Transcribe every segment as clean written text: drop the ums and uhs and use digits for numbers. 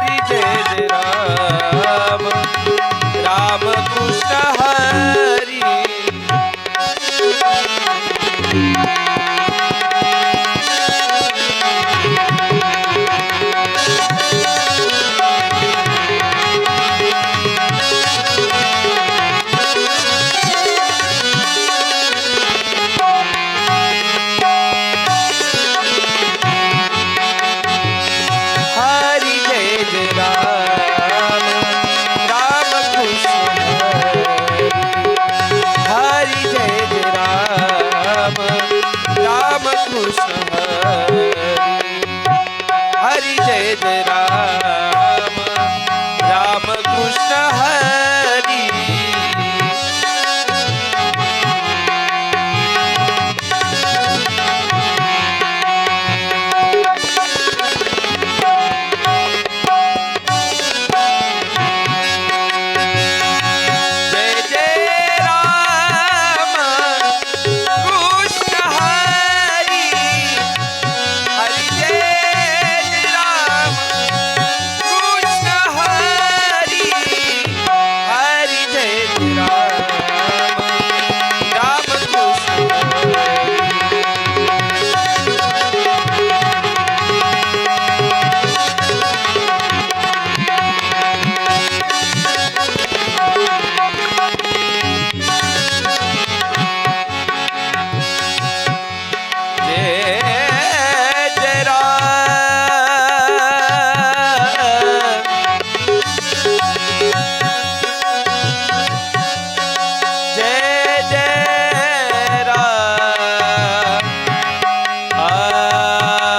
हरी जय जय राम राम कृष्ण हरी हरी जय जय राम राम कृष्ण हरी जय जय राम राम कृष्ण हरी जय जय राम राम कृष्ण हरी जय जय राम कृष्ण हरी हरी जय जय राम कृष्ण हरी हरी जय जय राम राम कृष्ण जय जय राम जय जय राम जय जय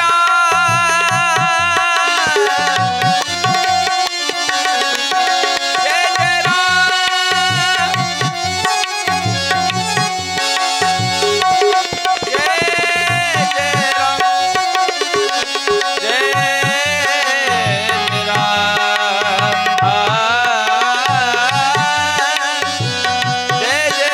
राम जय जय राम जय जय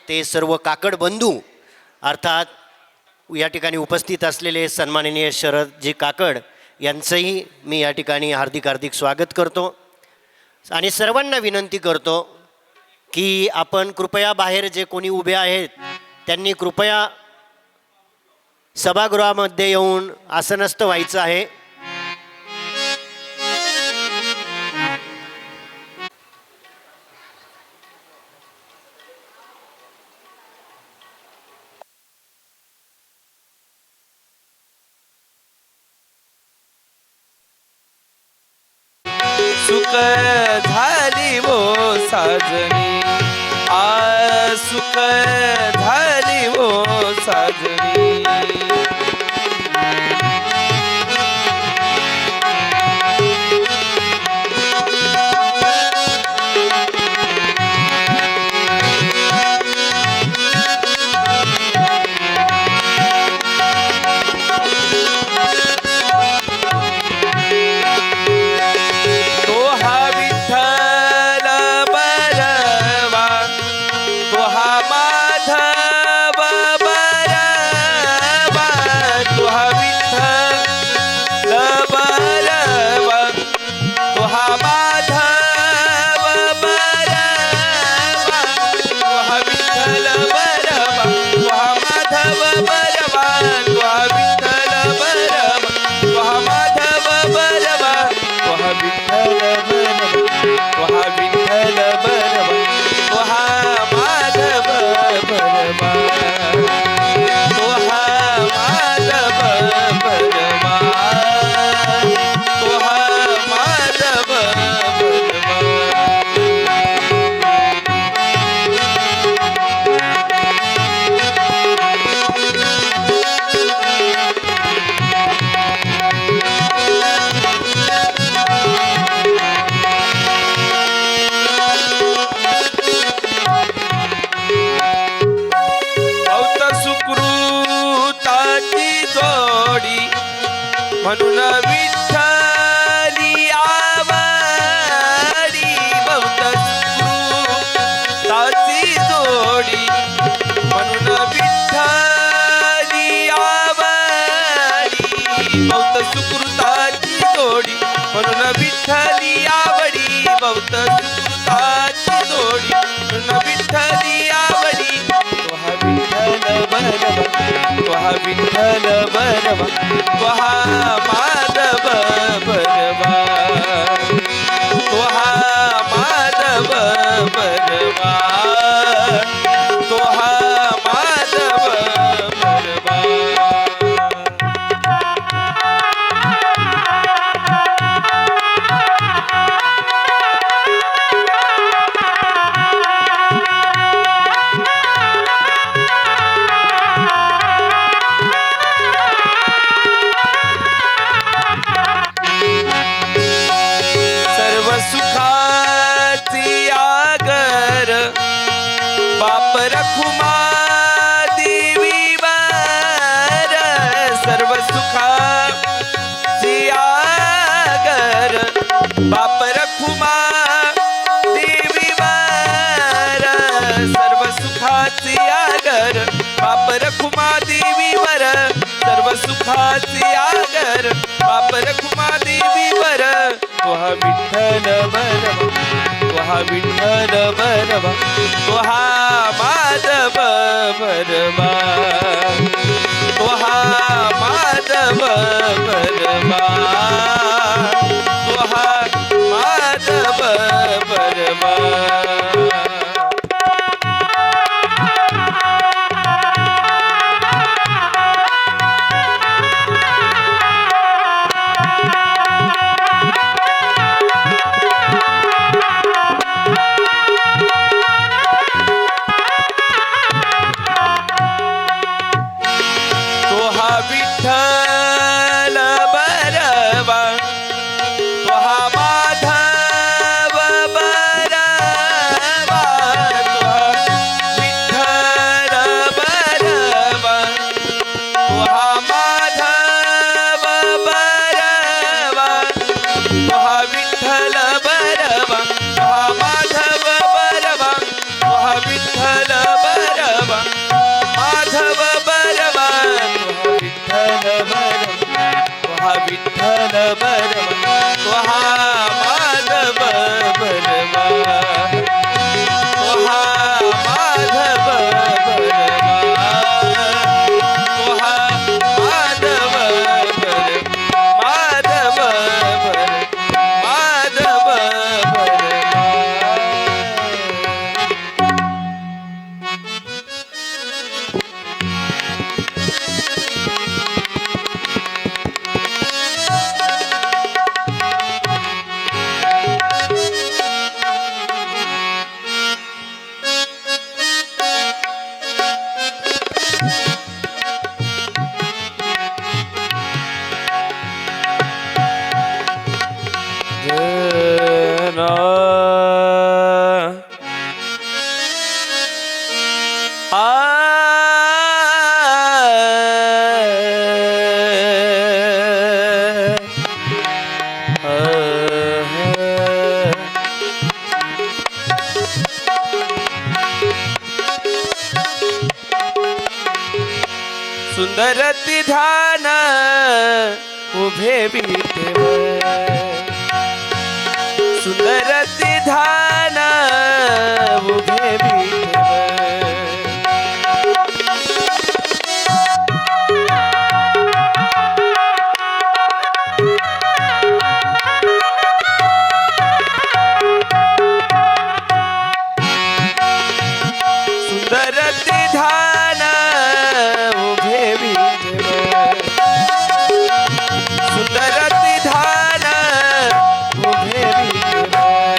ते सर्व काकड बंधू अर्थात या ठिकाणी उपस्थित असलेले सन्माननीय शरदजी काकड यांचंही मी या ठिकाणी हार्दिक हार्दिक स्वागत करतो आणि सर्वांना विनंती करतो की आपण कृपया बाहेर जे कोणी उभे आहेत त्यांनी कृपया सभागृहामध्ये येऊन आसनस्थ व्हायचं आहे. सुख झाली वो साजनी आ सुख झाली वो साजनी म्हणून विठ्ठली आवडी बहुत सुकृताची जोडी म्हणून विठ्ठली आवडी बहुत सुकृताची जोडी म्हणून विठ्ठली आवडी बहुत सुकृताची जोडी म्हणून विठ्ठली आवडी तो हा विठ्ठल बरवा तो हा विठ्ठल बरवा तो हा माधव बरवा तो हा माधव बरवा तो हा माधव बरवा सर्व सुखाची आगर बाप रखुमा देवी वर सर्व सुखाची आगर बाप रखुमा देवी वर सर्व सुखाची आगर बाप रखुमा देवी वर सर्व सुखाची आगर बाप रखुमा देवी वर तो हा विठ्ठल बरवा तो हा विठ्ठल बरवा तो हा माधव बरवा तो हा माधव बरवा तो हा माधव बरवा तो हा विठ्ठल बरवा तो हा माधव बरवा तो हा विठ्ठल बरवा तो हा माधव बरवा तो हा विठ्ठल बरवा तो हा माधव बरवा तो हा विठ्ठल बरवा माधव बरवा तो हा विठ्ठल बरवा तो हा माधव बरवा तो हा माधव बरवा तो हा माधव बरवा माधव बरवा माधव बरवा सुंदर ध्यान उभे विठेवर सुंदर ध्यान उभे विठेवर सुंदर ध्यान उभे विठेवर सुंदर ध्यान उभे विठेवर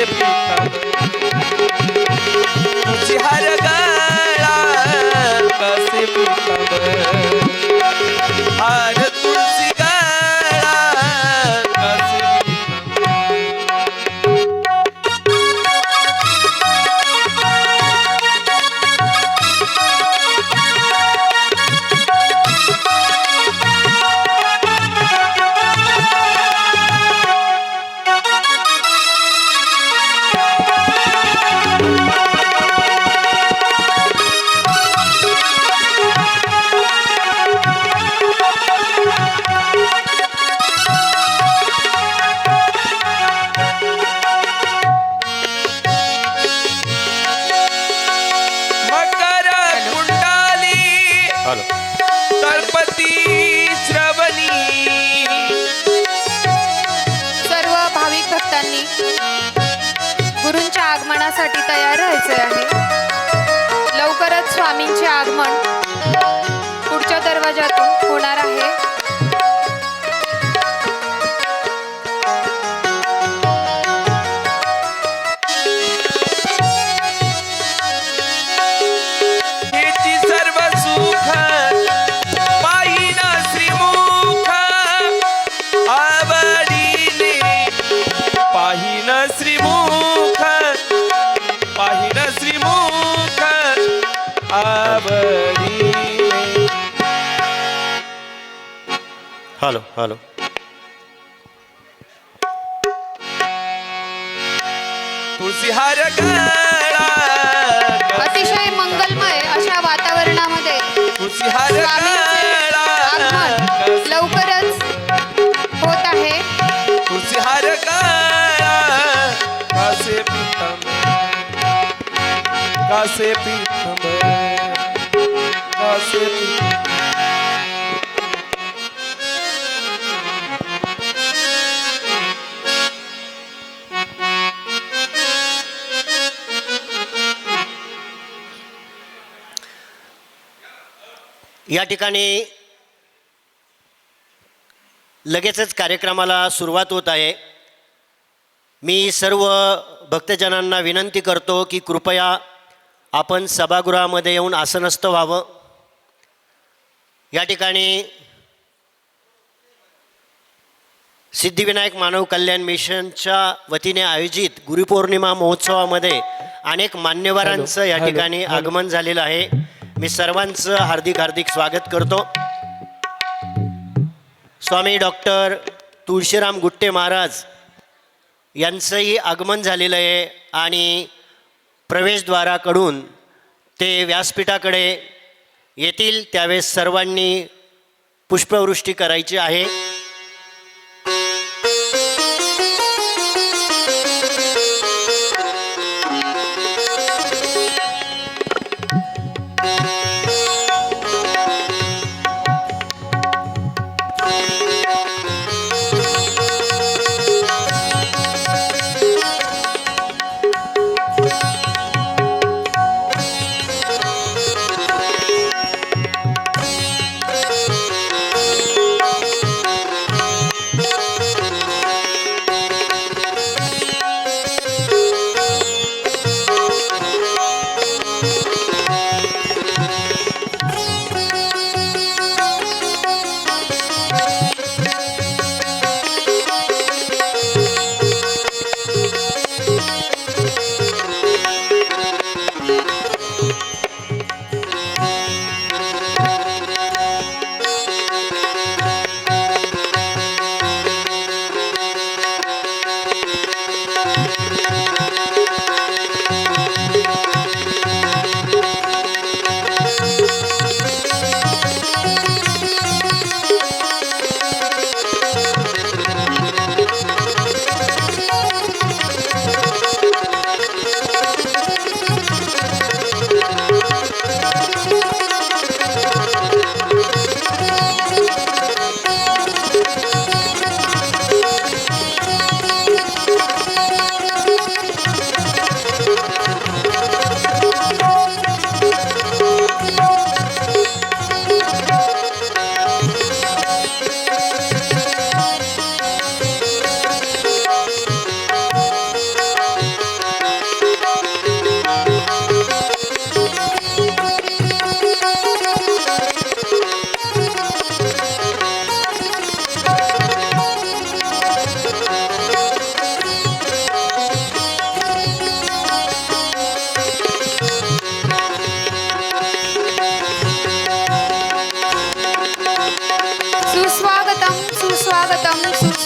पीतांबर तुळशी हार गळा कसे पीतांबर हार तुळशी गळा कसे मकर कुंडाली हॅलो तळपती श्रवणी सर्व भाविक भक्तांनी गुरूंच्या आगमनासाठी तयार राहायचे आहे. लवकरच स्वामींचे आगमन पुढच्या दरवाजातून होणार आहे. हेची सर्व सुख पाहिन श्रीमुख आवडीने पाहिन श्रीमुख पाहिन श्रीमुख आवडीने हॅलो हॅलो तुळशी हार गळा अतिशय मंगलमय अशा वातावरणामध्ये तुळशी हार स्वामींचे आगमन गळा लवकरच होत आहे. तुळशी हार गळा कासे पीतांबर कासे पीतांबर कासे पीतांबर या ठिकाणी लगेचच कार्यक्रमाला सुरुवात होत आहे. मी सर्व भक्तजनांना विनंती करतो की कृपया आपण सभागृहामध्ये येऊन आसनस्थ व्हावं. या ठिकाणी सिद्धिविनायक मानव कल्याण मिशनच्या वतीने आयोजित गुरुपौर्णिमा महोत्सवामध्ये अनेक मान्यवरांचं या ठिकाणी आगमन झालेलं आहे. मी सर्वांचं हार्दिक हार्दिक स्वागत करतो. स्वामी डॉक्टर तुळशीराम गुट्टे महाराज यांचंही आगमन झालेलं आहे आणि प्रवेशद्वाराकडून ते व्यासपीठाकडे येतील त्यावेळेस सर्वांनी पुष्पवृष्टी करायची आहे.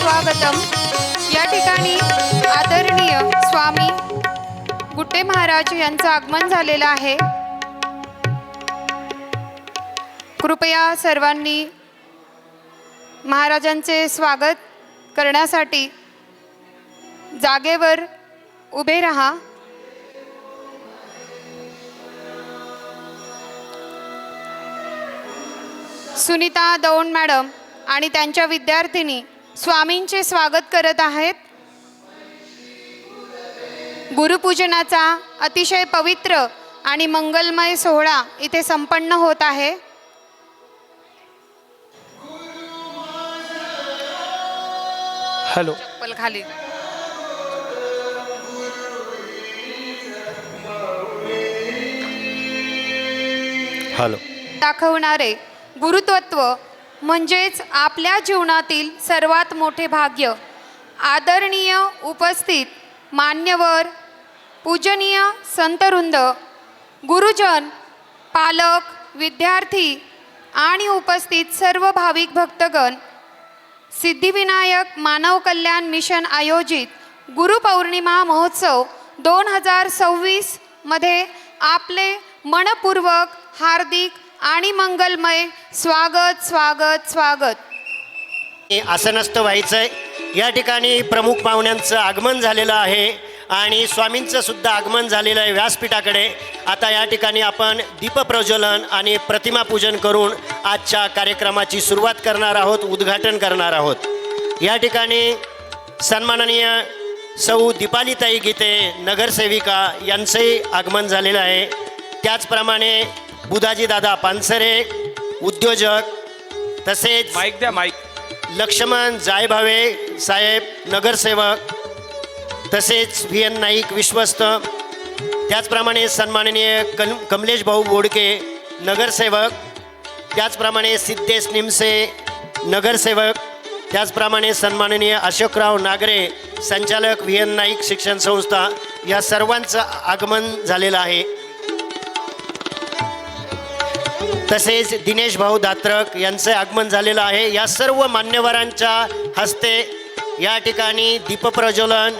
सुस्वागतम. या ठिकाणी आदरणीय स्वामी गुट्टे महाराज यांचं आगमन झालेलं आहे. कृपया सर्वांनी महाराजांचे स्वागत करण्यासाठी जागेवर उभे राहा. सुनीता दौंड मॅडम आणि त्यांच्या विद्यार्थिनी स्वामींचे स्वागत करत आहेत. गुरुपूजनाचा अतिशय पवित्र आणि मंगलमय सोहळा इथे संपन्न होत आहे. हॅलो. चप्पल खाली. हॅलो. दाखवणारे गुरुत्वत्व म्हणजेच आपल्या जीवनातील सर्वात मोठे भाग्य. आदरणीय उपस्थित मान्यवर, पूजनीय संतवृंद, गुरुजन, पालक, विद्यार्थी आणि उपस्थित सर्व भाविक भक्तगण, सिद्धिविनायक मानव कल्याण मिशन आयोजित गुरुपौर्णिमा महोत्सव 2026 मध्ये आपले मनपूर्वक हार्दिक आणि मंगलमय स्वागत स्वागत स्वागत. असं नसतं व्हायचंय. या ठिकाणी प्रमुख पाहुण्यांचं आगमन झालेलं आहे आणि स्वामींचं सुद्धा आगमन झालेलं आहे व्यासपीठाकडे. आता या ठिकाणी आपण दीपप्रज्वलन आणि प्रतिमापूजन करून आजच्या कार्यक्रमाची सुरुवात करणार आहोत, उद्घाटन करणार आहोत. या ठिकाणी सन्माननीय सौ दीपालीताई गीते नगरसेविका यांचंही आगमन झालेलं आहे. त्याचप्रमाणे बुधाजी दादा पानसरे उद्योजक, तसेच माईक द्या, माईक. लक्ष्मण जायभावे साहेब नगरसेवक, तसेच व्ही एन नाईक विश्वस्त, त्याचप्रमाणे सन्माननीय कमलेश भाऊ बोडके नगरसेवक, त्याचप्रमाणे सिद्धेश निमसे नगरसेवक, त्याचप्रमाणे सन्माननीय अशोकराव नागरे संचालक व्ही एन नाईक शिक्षण संस्था, या सर्वांचं आगमन झालेलं आहे. तसेच दिनेश भाऊ दात्रक यांचं आगमन झालेलं आहे. या सर्व मान्यवरांच्या हस्ते या ठिकाणी दीपप्रज्वलन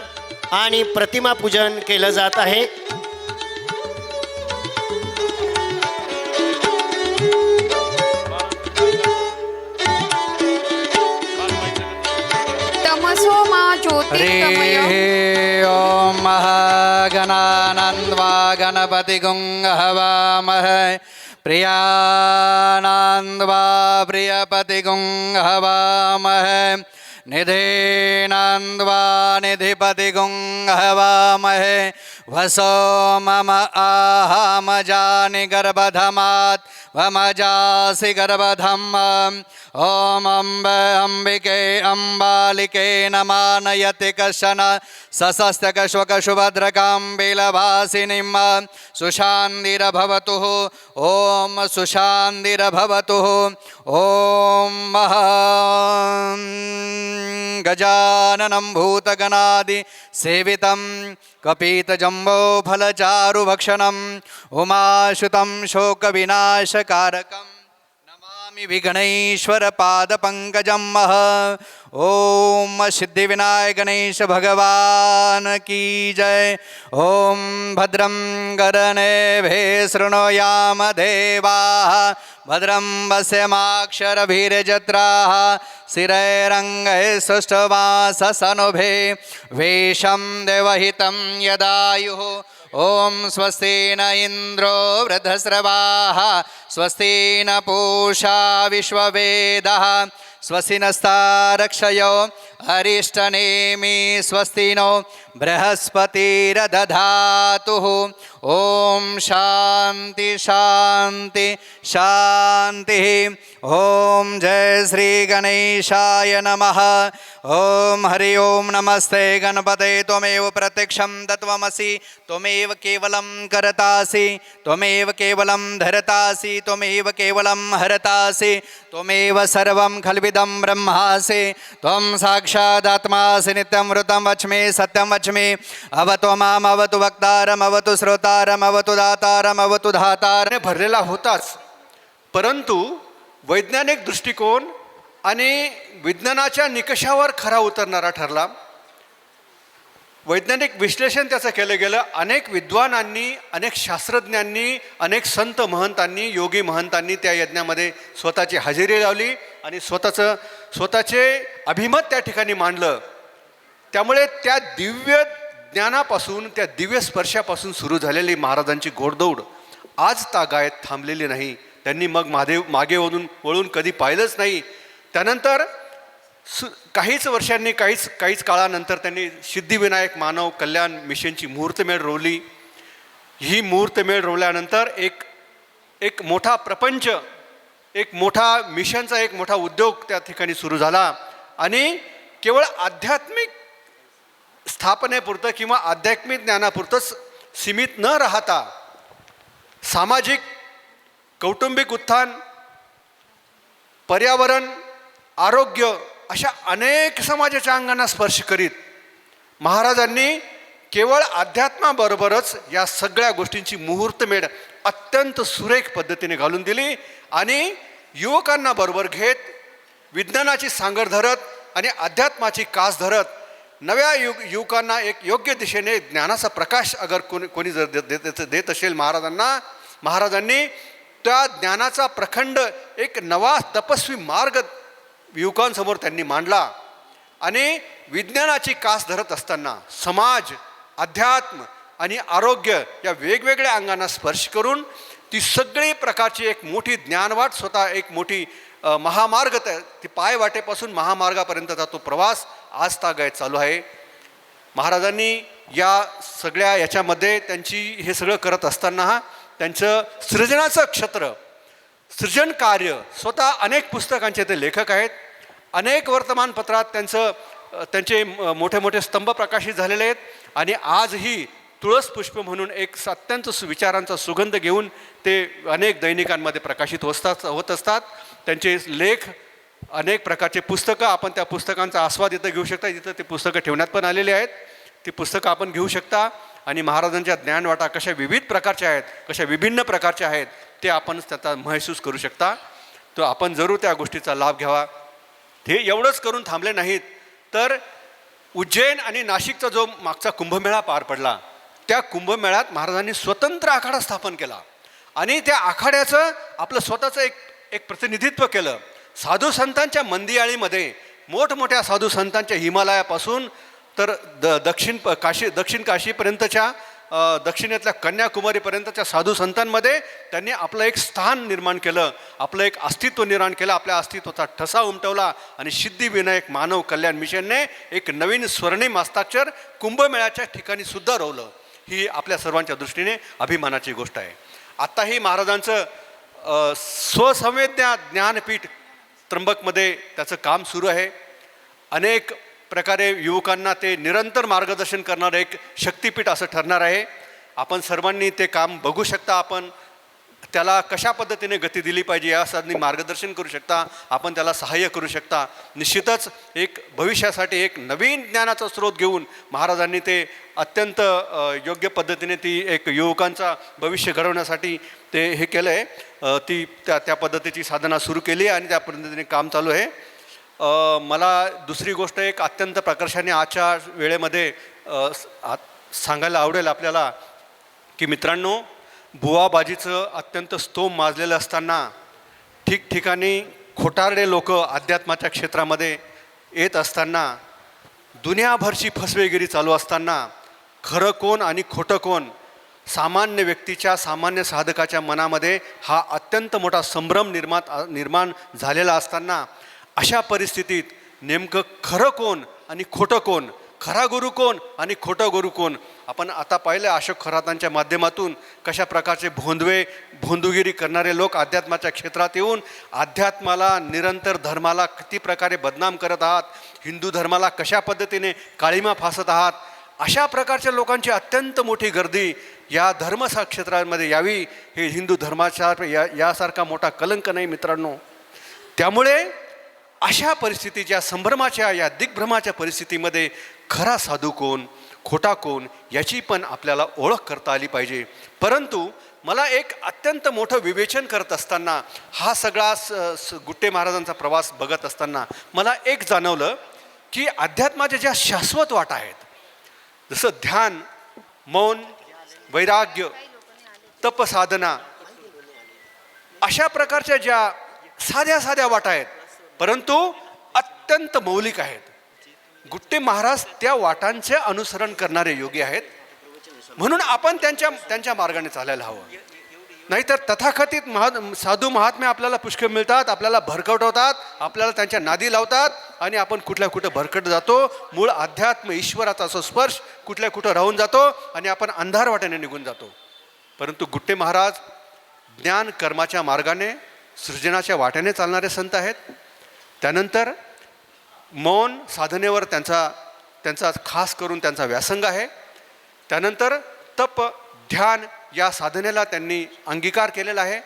आणि प्रतिमापूजन केलं जात आहे. तमसो मा ज्योतिर्गमय. ओम महागणानन्वा गणपतिगुं हवामहे प्रियानन्द्वा प्रियपतिगुं हवामहे निधीनन्द्वा निधिपतिगुं हवामहे वसो मम आहमजानि गर्भधमात् वमजासि गर्भधम्. ॐ अम्बिके अम्बालिके नमानयति कशन सशस्तकश्वकशुभद्रकां बिलभासिनीं सुशान्तिर्भवतु. ॐ सुशान्तिर्भवतु. ॐ गजाननं भूतगणादि सेवितं कपितजम्बोफलचारुभक्षणम् उमाशुतं शोकविनाशकारकं नमामि विघ्नेश्वरपादपङ्कजं. ओम सिद्धिविनायक गणेश भगवान की जय. ओम भद्रं कर्णेभिः शृणुयाम देवाः भद्रं पश्येमाक्षरभिर्जत्राः स्थिरैरङ्गैः सुष्ठुवाससनुभिः वेशं देवहितं यदायुः. ओम स्वस्ति न इंद्रो वृद्धस्रवाः स्वस्ति न पूषा विश्ववेदः स्वस्ति नस्तारक्षयो अरिष्टनेमि स्वस्ति नो बृहस्पतिर्दधातुः. ओम शांति शांति शांति. ओम जय श्री गणेशाय नमः. ओम हरि ओम नमस्ते गणपते त्वमेव प्रत्यक्षं तत्त्वमसि त्वमेव केवलं करतासि त्वमेव केवलं धरतासि त्वमेव केवलं हरतासि त्वमेव सर्वं खल्विदं ब्रह्मासि त्वं साक्षादात्मासि नित्यं वृतं वच्मि सत्यं वच्मि. अवतु माम अवतु वक्तारम् अवतु श्रोतारम् अवतु दातारम् अवतु धातारम्. भरलेला होताच, परंतु वैज्ञानिक दृष्टिकोन आणि विज्ञानाच्या निकषावर खरा उतरणारा ठरला. वैज्ञानिक विश्लेषण त्याचं केलं गेलं. अनेक विद्वानांनी, अनेक शास्त्रज्ञांनी, अनेक संत महंतांनी, योगी महंतांनी त्या यज्ञामध्ये स्वतःची हजेरी लावली आणि स्वतःचे अभिमत त्या ठिकाणी मांडलं. त्यामुळे त्या दिव्य ज्ञानापासून, त्या दिव्य स्पर्शापासून सुरू झालेली महाराजांची घोडदौड आज तागायत थांबलेली नाही. त्यांनी मग मागे वळून कधी पाहिलंच नाही. त्यानंतर काहीच वर्षांनी, काहीच काळानंतर त्यांनी सिद्धिविनायक मानव कल्याण मिशनची मुहूर्तमेढ रोवली. ही मुहूर्तमेढ रोवल्यानंतर एक मोठा प्रपंच, एक मोठा मिशनचा एक मोठा उद्योग त्या ठिकाणी सुरू झाला. आणि केवळ आध्यात्मिक स्थापनेपुरतं किंवा आध्यात्मिक ज्ञानापुरतंच सीमित न राहता सामाजिक, कौटुंबिक उत्थान, पर्यावरण, आरोग्य अशा अनेक समाजाच्या अंगांना स्पर्श करीत महाराजांनी केवळ अध्यात्माबरोबरच या सगळ्या गोष्टींची मुहूर्तमेढ अत्यंत सुरेख पद्धतीने घालून दिली. आणि युवकांना बरोबर घेत, विज्ञानाची सांगड धरत आणि अध्यात्माची कास धरत नव्या युवकांना एक योग्य दिशेने ज्ञानाचा प्रकाश अगर कोणी जर देत असेल महाराजांनी त्या ज्ञानाचा प्रखंड एक नवा तपस्वी मार्ग युवकांसमोर त्यांनी मांडला. आणि विज्ञानाची कास धरत असताना समाज, अध्यात्म आणि आरोग्य या वेगवेगळ्या अंगांना स्पर्श करून ती सगळी प्रकारची एक मोठी ज्ञानवाट, स्वतः एक मोठी महामार्ग, ती पायवाटेपासून महामार्गापर्यंतचा तो प्रवास आज तागायत चालू आहे. महाराजांनी या सगळ्या याच्यामध्ये त्यांची हे सगळं करत असताना त्यांचं सृजनाचं क्षेत्र, सृजन कार्य, स्वतः अनेक पुस्तकांचे ते लेखक आहेत. अनेक वर्तमानपत्रात त्यांचे मोठे मोठे स्तंभ प्रकाशित झालेले आहेत. आणि आजही तुळस पुष्प म्हणून एक अत्यंत विचारांचा सुगंध घेऊन ते अनेक दैनिकांमध्ये प्रकाशित होत असतात. त्यांचे लेख, अनेक प्रकारचे पुस्तकं, आपण त्या पुस्तकांचा आस्वाद इथं घेऊ शकता. इथं ते पुस्तकं ठेवण्यात पण आलेले आहेत. ती पुस्तकं आपण घेऊ शकता. आणि महाराजांच्या ज्ञानवाटा कशा विविध प्रकारच्या आहेत, कशा विभिन्न प्रकारच्या आहेत ते आपण त्याचा महसूस करू शकता. तर आपण जरूर त्या गोष्टीचा लाभ घ्यावा. हे एवढंच करून थांबले नाहीत, तर उज्जैन आणि नाशिकचा जो मागचा कुंभमेळा पार पडला, त्या कुंभमेळ्यात महाराजांनी स्वतंत्र आखाडा स्थापन केला. आणि त्या आखाड्याचं आपलं स्वतःचं एक प्रतिनिधित्व केलं. साधू संतांच्या मंदियाळीमध्ये मोठमोठ्या साधू संतांच्या हिमालयापासून तर दक्षिण काशीपर्यंतच्या, दक्षिणेतल्या कन्याकुमारीपर्यंतच्या साधू संतांमध्ये त्यांनी आपलं एक स्थान निर्माण केलं, आपलं एक अस्तित्व निर्माण केलं, आपल्या अस्तित्वाचा ठसा उमटवला. आणि सिद्धिविनायक मानव कल्याण मिशनने एक नवीन स्वर्णिम हस्ताक्षर कुंभमेळ्याच्या ठिकाणी सुद्धा रोवलं. ही आपल्या सर्वांच्या दृष्टीने अभिमानाची गोष्ट आहे. आत्ताही महाराजांचं स्वसंवेदना ज्ञानपीठ त्र्यंबकमध्ये त्याचं काम सुरू आहे. अनेक प्रकारे युवकांना ते निरंतर मार्गदर्शन करणारं एक शक्तिपीठ असं ठरणार आहे. आपण सर्वांनी ते काम बघू शकता. आपण त्याला कशा पद्धतीने गती दिली पाहिजे यासाठी मार्गदर्शन करू शकता. आपण त्याला सहाय्य करू शकता. निश्चितच एक भविष्यासाठी एक नवीन ज्ञानाचा स्रोत घेऊन महाराजांनी ते अत्यंत योग्य पद्धतीने ती एक युवकांचा भविष्य घडवण्यासाठी ते हे केलं आहे. ती त्या पद्धतीची साधना सुरू केली आणि त्या पद्धतीने काम चालू आहे. मला दुसरी गोष्ट एक अत्यंत प्रकर्षाने आजच्या वेळेमध्ये सांगायला आवडेल आपल्याला की मित्रांनो, बुवाबाजीचं अत्यंत स्तोम माजलेलं असताना ठिकठिकाणी खोटारडे लोक अध्यात्माच्या क्षेत्रामध्ये येत असताना, दुनियाभरची फसवेगिरी चालू असताना खरं कोण आणि खोटं कोण सामान्य व्यक्तीच्या, सामान्य साधकाच्या मनामध्ये हा अत्यंत मोठा संभ्रम निर्माण झालेला असताना, अशा परिस्थितीत नेमकं खरं कोण आणि खोटं कोण, खरा गुरु कोण आणि खोटं गुरु कोण, आपण आता पाहिलं अशोक खरातांच्या माध्यमातून कशा प्रकारचे भोंदूगिरी करणारे लोक अध्यात्माच्या क्षेत्रात येऊन अध्यात्माला, निरंतर धर्माला किती प्रकारे बदनाम करत आहात, हिंदू धर्माला कशा पद्धतीने काळीमा फासत आहात. अशा प्रकारच्या लोकांची अत्यंत मोठी गर्दी या धर्म क्षेत्रामध्ये यावी. हे हिंदू धर्माच्या यासारखा मोठा कलंक नाही मित्रांनो. त्यामुळे अशा परिस्थितीच्या, संभ्रमाच्या, या दिग्भ्रमाच्या परिस्थितीमध्ये खरा साधू कोण, खोटा कोण याची पण आपल्याला ओळख करता आली पाहिजे. परंतु मला एक अत्यंत मोठं विवेचन करत असताना हा सगळा गुट्टे महाराजांचा प्रवास बघत असताना मला एक जाणवलं की अध्यात्माच्या ज्या शाश्वत वाटा आहेत, जसं ध्यान, मौन, वैराग्य, तपसाधना, अशा प्रकारच्या ज्या साध्या साध्या वाटा आहेत परंतु अत्यंत मौलिक आहेत, गुट्टे महाराज त्या वाटांचे अनुसरण करणारे योगी आहेत. म्हणून आपण त्यांच्या मार्गाने चालायला हवं. नाहीतर तथाकथित साधू महात्मे आपल्याला पुष्कळ मिळतात, आपल्याला भरकटवतात, आपल्याला त्यांच्या नादी लावतात आणि आपण कुठल्या कुठं भरकट जातो. मूळ अध्यात्म ईश्वराचा स्पर्श कुठल्या कुठं राहून जातो आणि आपण अंधार वाट्याने निघून जातो. परंतु गुट्टे महाराज ज्ञान कर्माच्या मार्गाने सृजनाच्या वाट्याने चालणारे संत आहेत. त्यानंतर मौन साधनेवर त्यांचा खास करून त्यांचा व्यासंग आहे. त्यानंतर तप, ध्यान या साधनेला त्यांनी अंगीकार केलेला आहे.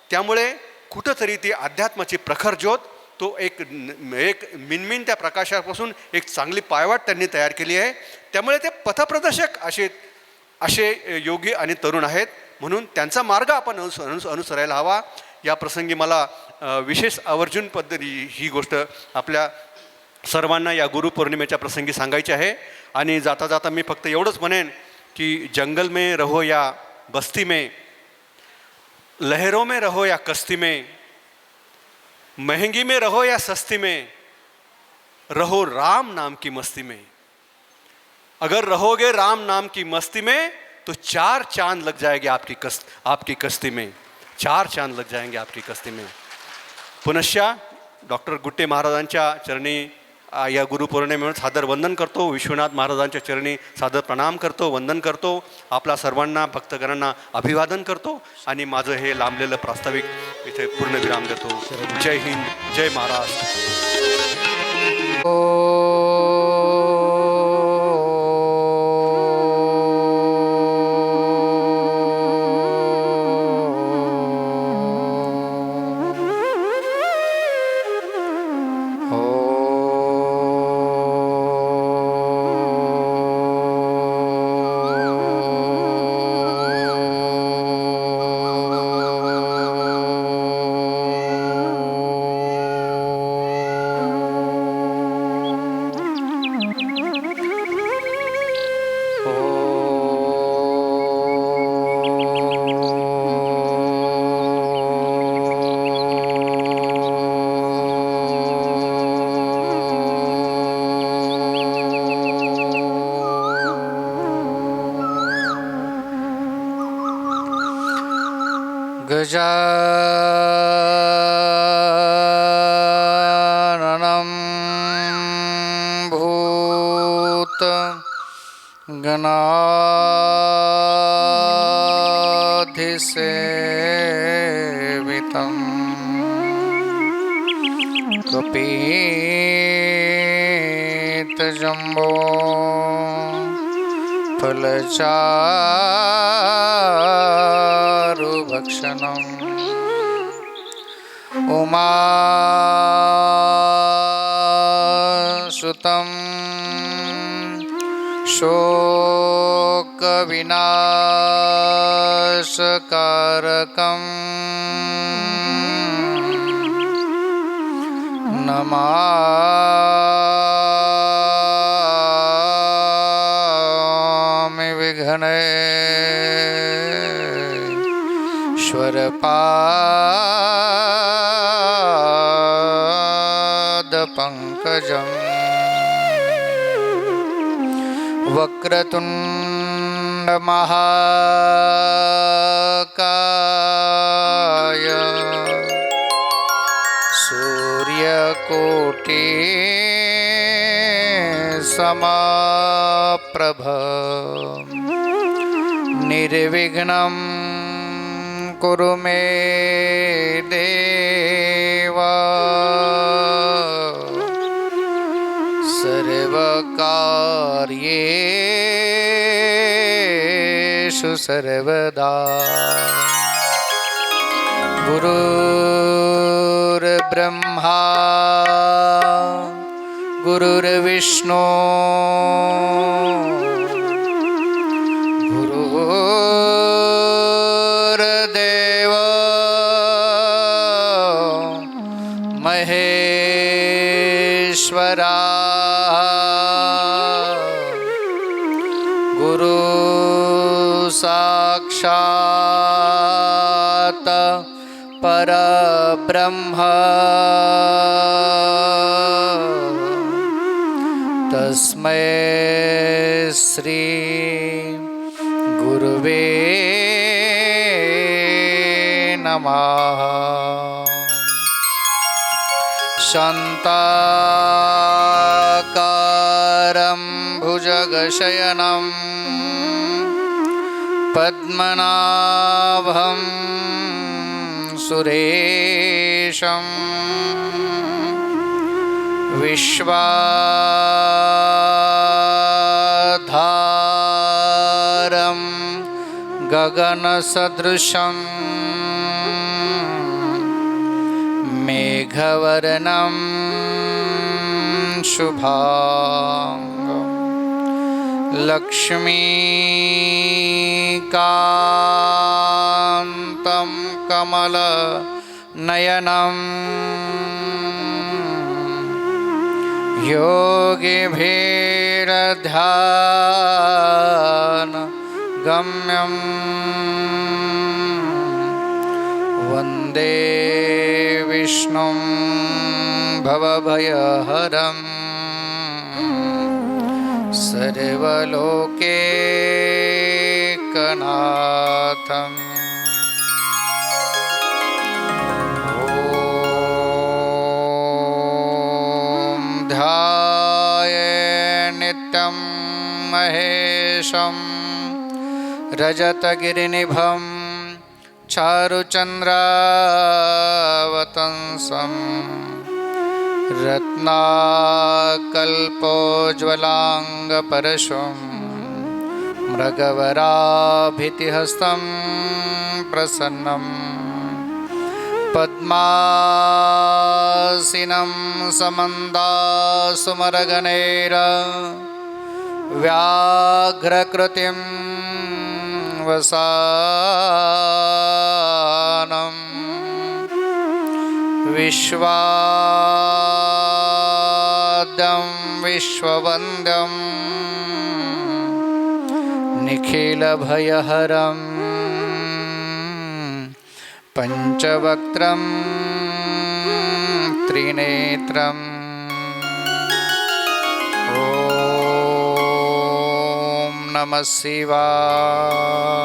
त्यामुळे कुठंतरी ती अध्यात्माची प्रखर ज्योत, तो एक मिनमिन त्या प्रकाशापासून एक चांगली पायवाट त्यांनी तयार केली आहे. त्यामुळे ते पथप्रदर्शक असे योगी आणि तरुण आहेत. म्हणून त्यांचा मार्ग आपण अनुसरायला हवा. या प्रसंगी मला विशेष आवर्जून पद्धती ही गोष्ट आपल्या सर्वांना या गुरुपौर्णिमेच्या प्रसंगी सांगायची आहे. आणि जाता जाता मी फक्त एवढंच म्हणेन की जंगल में रहो या बस्ती में, लहरों में रहो या कश्ती में, महंगी में रहो या सस्ती में, रहो राम नाम की मस्ती में. अगर रहोगे राम नाम की मस्ती में तो 4 चांद लग जाएंगे आपकी कश्ती में, 4 चांद लग जाएंगे आपकी कश्ती में. पुनश्च डॉक्टर गुट्टे महाराजांच्या चरणी या गुरुपौर्णिमेवर सादर वंदन करतो. विश्वनाथ महाराजांच्या चरणी सादर प्रणाम करतो, वंदन करतो. आपला सर्वांना भक्तगणांना अभिवादन करतो आणि माझं हे लांबलेलं प्रास्ताविक इथे पूर्णविराम देतो. जय हिंद, जय महाराष्ट्र. गजाननं भूत गणाधिसेवितं कपीतजम्बो फलचारुभक्षणम् उमासुतं शोकविनाशकारकं नमामि विघ्नेश्वरपादपङ्कजम् वक्रतुण्डमहाकाय सूर्यकोटि समाप्रभ निर्विघ्नं कुरु मे देव सर्वकार्येषु सर्वदा. गुरुर्ब्रह्मा गुरुर्विष्णु गुरुर्देवो महेश्वरा गुरु साक्षात परब्रह्म तस्मै श्री गुरुवे नमः। शान्ताकारं भुजगशयनं पद्मनाभं सुरेशं विश्वाधारं गगनसदृशं मेघवर्णं शुभांगं लक्ष्मीकान्तं कमलनयनं योगिभिर्ध्यानगम्यं वन्दे विष्णुं भवभयहरं सर्वलोकैकनाथम्। ॐ ध्याये नित्यं महेशं रजतगिरिनिभं चारुचन्द्रावतंसं रत्नाकल्पोज्ज्वलाङ्गपरशुं मृगवराभितिहस्तं प्रसन्नं पद्मासीनं समन्दासुमरगणैर व्याघ्रकृतिं वसानं विश्वाद्यं विश्ववन्द्यं निखिलभयहरं पञ्चवक्त्रं त्रिनेत्रम् ॐ नमः शिवाय।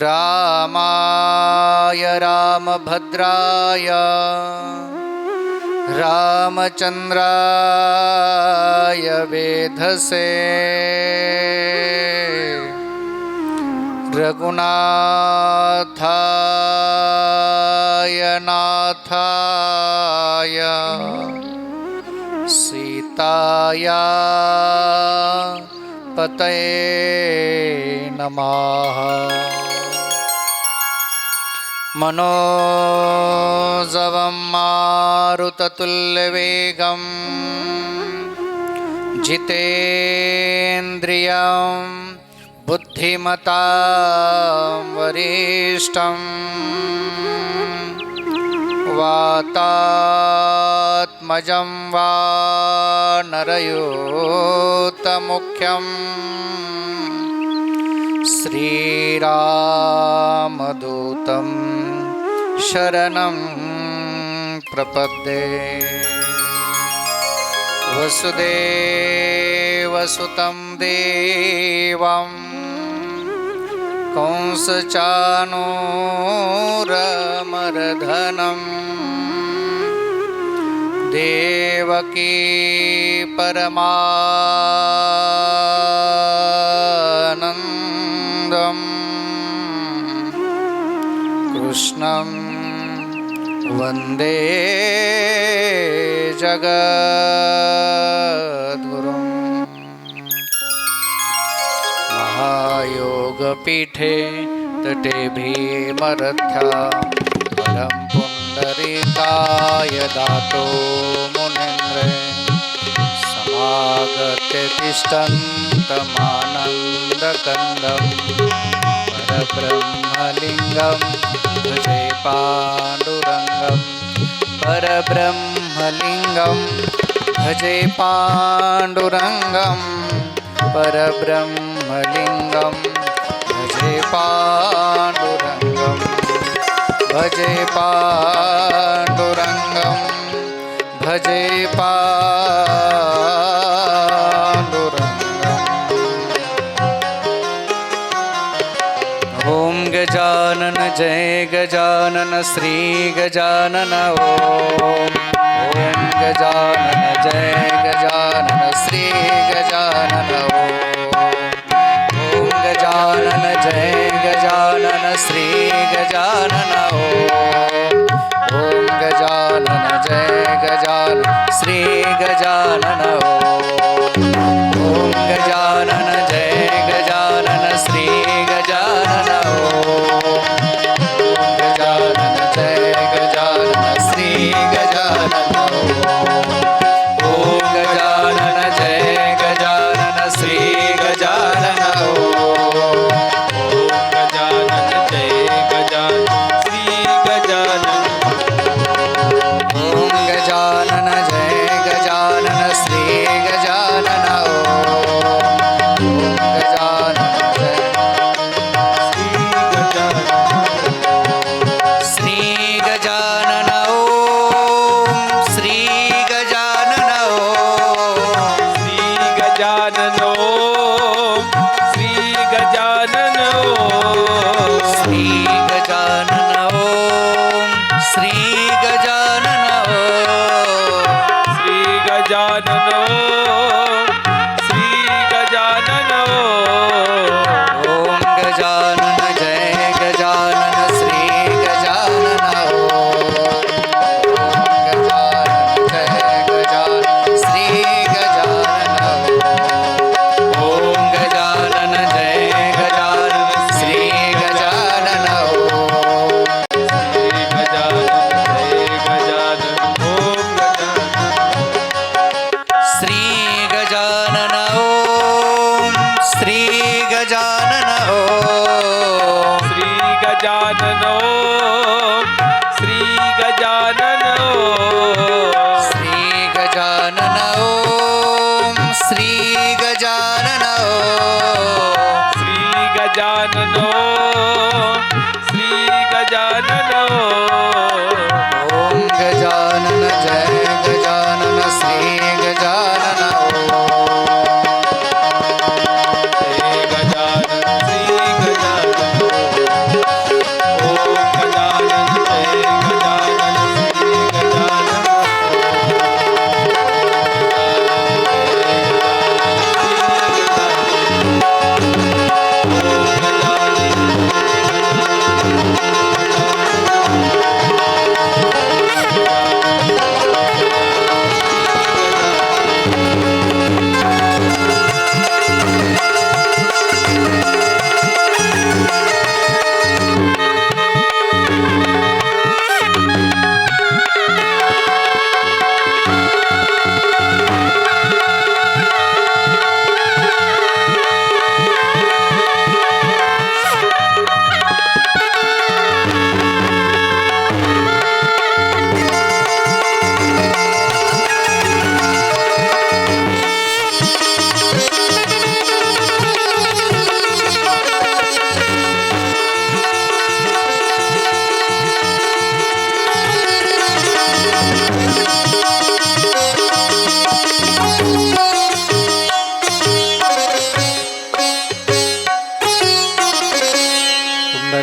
रामाय रामभद्राय रामचन्द्राय वेधसे रघुनाथाय नाथाय सीताया पतये नमः। मनोजवं मारुततुल्यवेगं जितेन्द्रियं बुद्धिमतां वरिष्ठं वातात्मजं वानरयूतमुख्यं श्रीरामदूतं शरणं प्रपद्ये। वसुदेवसुतं देवं कंसचाणूरमर्दनं देवकी परमानन्दं कृष्णं वन्दे जगद्गुरुं। महायोगपीठे तटे भीमरथ्या परं पुण्डरीकाय दातो मुनीन्द्रे समागत्य तिष्ठन्तमानन्दकन्दं परब्रह्मलिङ्गं भजे पाण्डुरङ्गं परब्रह्मलिङ्गं भजे पाण्डुरङ्गं परब्रह्मलिङ्गं भजे पाण्डुरङ्गं भजे पाण्डुरङ्गं भजे पाण्डुरङ्गम् ॐ गजानन जय गजानन श्री गजानन ॐ गजानन जय गजानन श्री गजानन ॐ गजानन जय गजानन श्री गजानन ॐ गजानन जय गजानन श्री गजानन ॐ गजानन जय गजानन श्री गजानन गजानन जय गजानन श्री गजानन ॐ गजानन जय गजानन श्री गजानन गजानन जय गजानन श्री गजानन ॐ गजानन जय गजानन श्री गजानन श्री गजानन श्री गजानन श्री गजानन श्री गजानन श्री गजानन श्री गजानन श्री गजानन श्री गजानन ॐ गजानन जय गजानन श्री गजानन गजानन जय गजानन श्री गजानन ॐ गजानन जय गजानन श्री गजानन श्री गजानन जय गजानन ओम गजानन श्री गजानन श्री गजानन श्री गजानन श्री गजानन श्री गजानन श्री गजानन श्री गजानन ॐ गजानन जय गजानन श्री गजानन जय गजानन श्री गजानन ओम गजानन जय गजानन श्री गजानन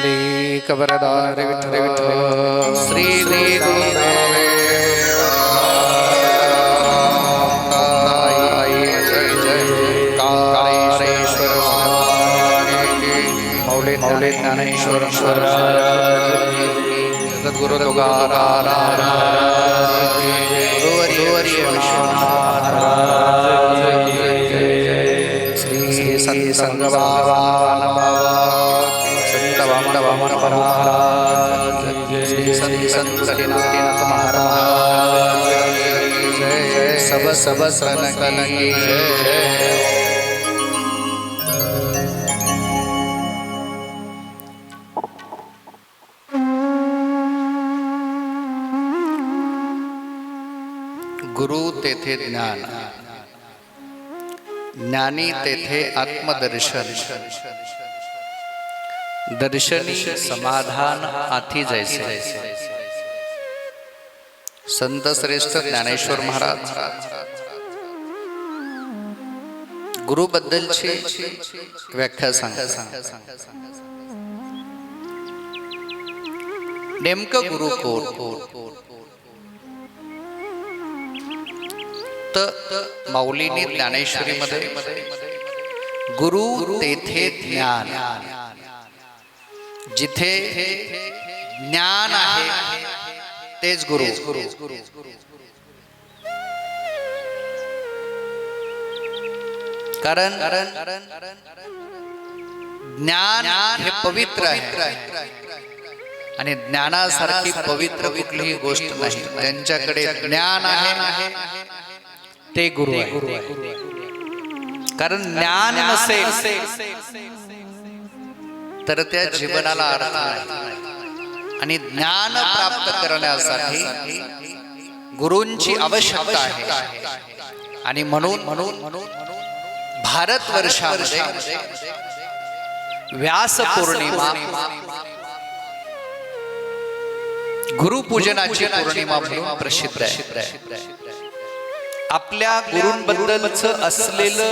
पुंडलीकवरदार विठ्ठल श्री मौले ज्ञानेश्वर सद्गुरु तुकाराम गुरुवर्य विश्वनाथ श्री सती संग बाबा संत वामन महाराज श्री सती संत सतीनाथ महाराज जय जय सब सन कलंगी जय गुरु तेथे ज्ञान, ज्ञानी तेथे आत्मदर्शन, दर्शनी समाधान आथी जैसे. संत श्रेष्ठ ज्ञानेश्वर महाराज गुरु बद्दलची व्याख्या सांगतात. नेमकं गुरु कोण? तर माऊलींनी ज्ञानेश्वरीमध्ये गुरु तेथे ज्ञान, जिथे ज्ञान आहे तेच गुरु. कारण ज्ञान हे पवित्र आहे आणि ज्ञानासारखी पवित्र कुठलीही गोष्ट नाही. ज्यांच्याकडे ज्ञान आहे ते गुरु आहे. कारण ज्ञान नसेल तर त्या जीवनाला अर्थ नाही. आणि ज्ञान प्राप्त करण्यासाठी गुरूंची आवश्यकता आहे. आणि म्हणून भारतवर्षामध्ये व्यास पौर्णिमा गुरुपूजनाची पौर्णिमा म्हणून प्रसिद्ध आहे. आपल्या गुरूंबद्दलचं असलेलं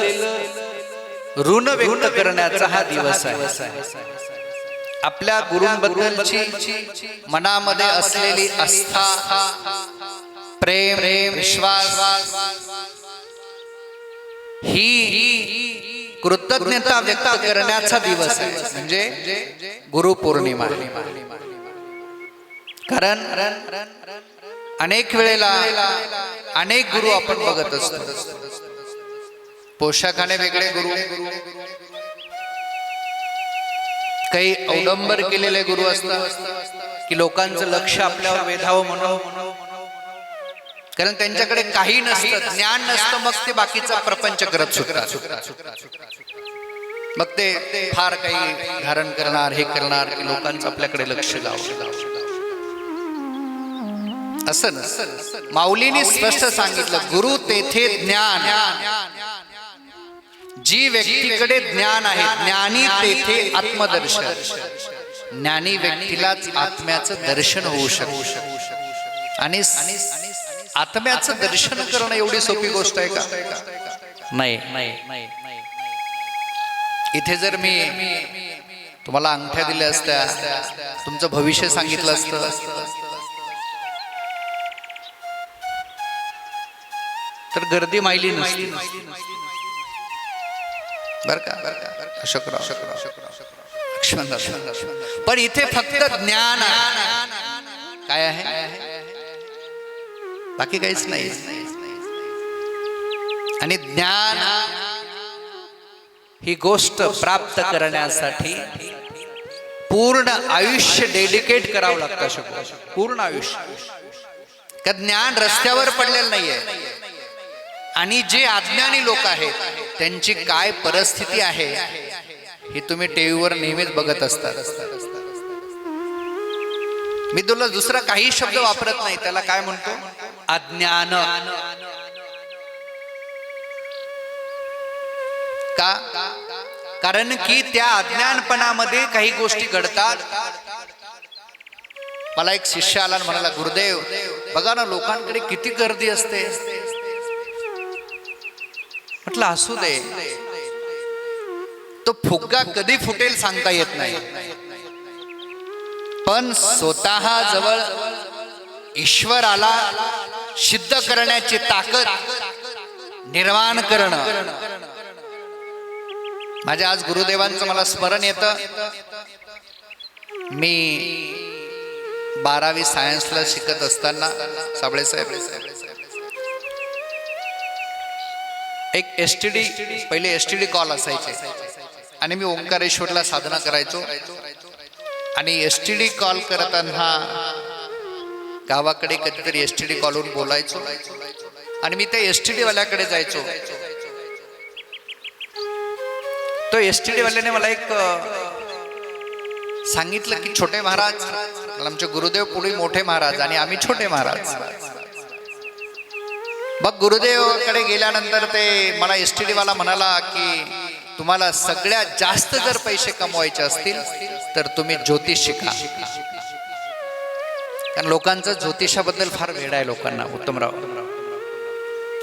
ऋण व्यक्त करण्याचा हा दिवस आहे. आपल्या गुरूंबद्दलची मनामध्ये असलेली आस्था, प्रेम, विश्वास ही कृतज्ञता व्यक्त करण्याचा दिवस आहे. म्हणजे गुरुपौर्णिमा. कारण अनेक वेळेला अनेक गुरु आपण बघत असतो. पोशाखाने वेगळे गुरु, काही अवडंबर केलेले गुरु असतात की लोकांचं लक्ष आपल्यावर वेधावं म्हणून. कारण त्यांच्याकडे काही नसतं, ज्ञान नसतं, मग ते बाकीचा प्रपंच करत सुटतात. मग ते फार काही धारण करणार, हे करणार की लोकांचं आपल्याकडे लक्ष लावलं. असं नसतं. माऊलींनी स्पष्ट सांगितलं, गुरु तेथे ज्ञान. जी व्यक्तीकडे ज्ञान आहे, ज्ञानी तेथे आत्मदर्शन. ज्ञानी व्यक्तीलाच आत्म्याचं दर्शन होऊ शकतं. आणि आत्म्याचं दर्शन करणं एवढी सोपी गोष्ट आहे का? नाही. इथे जर मी तुम्हाला अंगठ्या दिल्या असत्या, तुमचं भविष्य सांगितलं असतं, तर गर्दी मायली नसती. बर का? पण इथे फक्त ज्ञान काय आहे, बाकी काहीच नाही. आणि ज्ञान ही गोष्ट प्राप्त करण्यासाठी पूर्ण आयुष्य डेडिकेट करावं लागतं. पूर्ण आयुष्य. का ज्ञान रस्त्यावर पडलेलं नाहीये. आणि जे अज्ञानी लोक आहेत त्यांची काय परिस्थिती आहे हे तुम्ही टीव्हीवर नेहमीच बघत असतात. मी तुला दुसरा काही शब्द वापरत नाही, त्याला काय म्हणतो? अज्ञान. का? कारण की त्या अज्ञानपणामध्ये काही गोष्टी घडतात. मला एक शिष्य आला आणि म्हणाला, गुरुदेव बघा ना, लोकांकडे किती गर्दी असते. म्हटलं असू दे, तो फुग्गा कधी फुटेल सांगता येत नाही. पण स्वतः जवळ ईश्वराला सिद्ध करण्याची ताकद निर्माण करणं. माझ्या आज गुरुदेवांचं मला स्मरण येतं. मी 12वी सायन्सला शिकत असताना साबळे साहेब एक STD, पहिले STD कॉल असायचे आणि मी ओंकारेश्वरला साधना करायचो. आणि STD कॉल करताना गावाकडे कधीतरी STD कॉलवरून बोलायचो आणि मी त्या STD वाल्याकडे जायचो. तो STD वाल्याने मला एक सांगितलं की छोटे महाराज, आमचे गुरुदेव पुढे मोठे महाराज आणि आम्ही छोटे महाराज. मग गुरुदेवाकडे गेल्यानंतर ते मला STD वाला म्हणाला की तुम्हाला सगळ्यात जास्त जर पैसे कमवायचे असतील तर तुम्ही ज्योतिष शिका. कारण लोकांचं ज्योतिषाबद्दल फार वेड आहे लोकांना. उत्तमराव,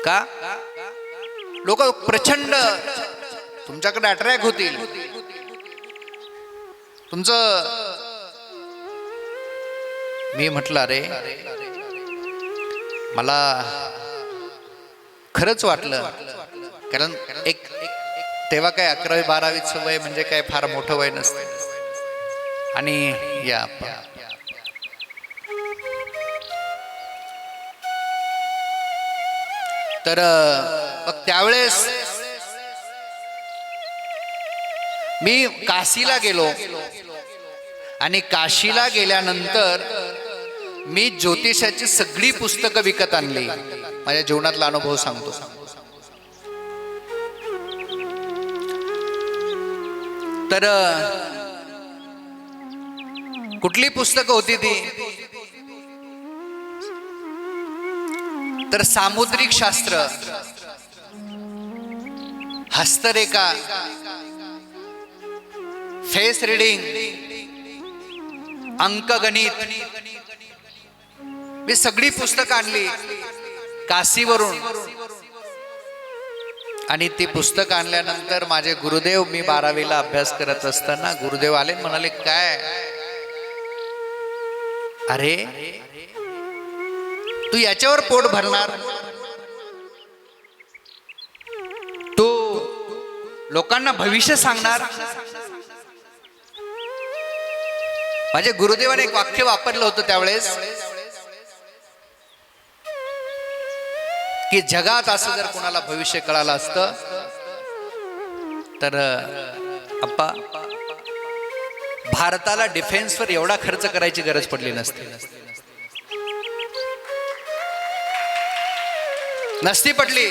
का लोक प्रचंड तुमच्याकडे अट्रॅक्ट होतील. तुमचं मी म्हटलं अरे मला खरंच वाटलं, कारण एक तेव्हा काय 11वी 12वीचं वय म्हणजे काय फार मोठं वय नसतं. आणि या तर मग त्यावेळेस मी काशीला गेलो आणि काशीला गेल्यानंतर मी ज्योतिषाची सगळी पुस्तकं विकत आणली. माझ्या जीवनातला अनुभव सांगतो. तर कुठली पुस्तकं होती ती, तर सामुद्रिक शास्त्र, हस्तरेखा, फेस रिडिंग, अंकगणित, मी सगळी पुस्तकं आणली काशीवरून. आणि ती पुस्तकं आणल्यानंतर माझे गुरुदेव, मी 12वीला अभ्यास करत असताना गुरुदेव आले, म्हणाले काय अरे तू याच्यावर पोट भरणार, तू लोकांना भविष्य सांगणार. माझे गुरुदेवाने एक वाक्य वापरलं होतं त्यावेळेस की जगात असं जर कोणाला भविष्य कळालं असतं तर अप्पा भारताला डिफेन्सवर एवढा खर्च करायची गरज पडली नसती पडली.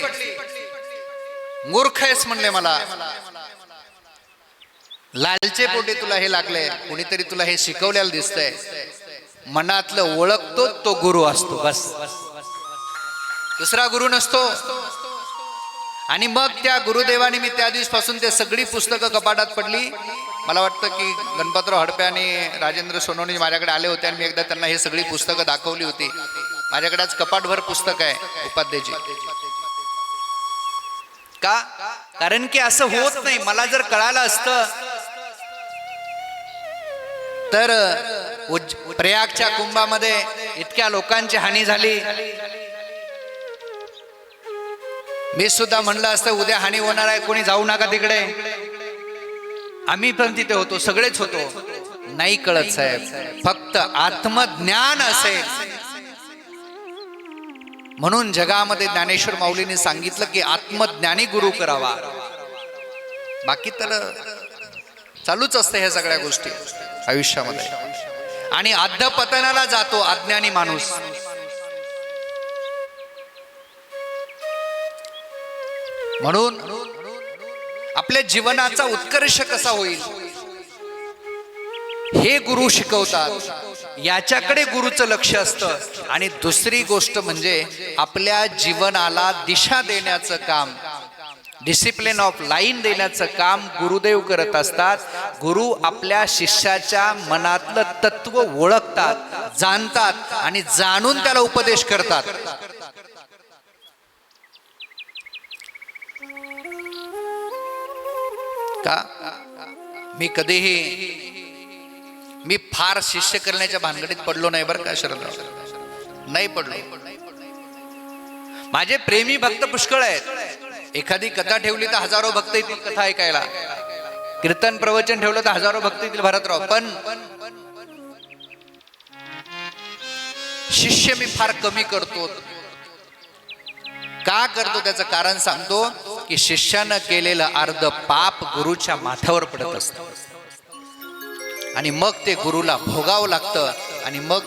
मूर्ख आहेस म्हणले मला, लालचे पोटी तुला हे लागले, कुणीतरी तुला हे शिकवलेलं दिसतंय. मनातलं ओळखतो तो गुरु असतो, बस दुसरा गुरु नसतो. आणि मग त्या गुरुदेवाने मी त्या दिवसपासून ते सगळी पुस्तकं कपाटात पडली. मला वाटतं की गणपतराव हडपे आणि राजेंद्र सोनवणे माझ्याकडे आले होते आणि मी एकदा त्यांना हे सगळी पुस्तकं दाखवली होती. माझ्याकडे आज कपाटभर पुस्तक आहे उपाध्यायची. का? कारण की असं होत नाही. मला जर कळालं असतं तर प्रयागच्या कुंभामध्ये इतक्या लोकांची हानी झाली, मी सुद्धा म्हणलं असतं उद्या हानी होणार आहे, कोणी जाऊ नका तिकडे. आम्ही पण तिथे होतो, सगळेच होतो. नाही कळत साहेब, फक्त आत्मज्ञान असेल. म्हणून जगामध्ये ज्ञानेश्वर माऊलीने सांगितलं की आत्मज्ञानी गुरु करावा. बाकी तर चालूच असतं ह्या सगळ्या गोष्टी आयुष्यामध्ये. आणि अधःपतनाला जातो अज्ञानी माणूस. म्हणून आपल्या जीवनाचा उत्कर्ष कसा होईल हे गुरु शिकवतात. याच्याकडे गुरुचं लक्ष असतं. आणि दुसरी गोष्ट म्हणजे आपल्या जीवनाला दिशा देण्याचं काम, डिसिप्लिन ऑफ लाईन देण्याचं काम गुरुदेव करत असतात. गुरु आपल्या शिष्याच्या मनातलं तत्व ओळखतात, जाणतात आणि जाणून त्याला उपदेश करतात. का मी कधीही मी फार शिष्य करण्याच्या भानगडीत पडलो नाही बरं का शरदराव, नाही पडलो. माझे प्रेमी भक्त पुष्कळ आहेत. एखादी कथा ठेवली तर हजारो भक्त येतील कथा ऐकायला, कीर्तन प्रवचन ठेवलं तर हजारो भक्त येतील भरतराव. पण शिष्य मी फार कमी करतो. का करतो त्याचं कारण सांगतो की शिष्यानं केलेलं अर्ध पाप गुरुच्या माथ्यावर पडत असतं आणि मग ते गुरुला भोगावं लागतं. आणि मग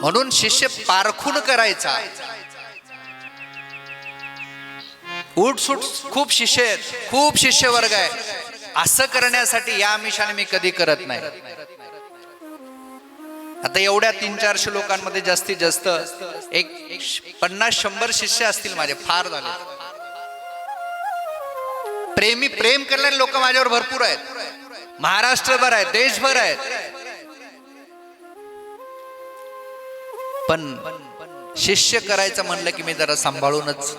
म्हणून शिष्य पारखून करायचा. उठसूट खूप शिष्य आहेत, खूप शिष्य वर्ग आहे. असं करण्यासाठी या आमिषाने मी कधी करत नाही. आता एवढ्या 300-400 लोकांमध्ये जास्तीत जास्त एक 50-100 शिष्य असतील माझे, फार झाले. प्रेम करणारे लोक माझ्यावर भरपूर आहेत, महाराष्ट्रभर आहेत, देशभर आहेत. पण शिष्य करायचं म्हणलं की मी जरा सांभाळूनच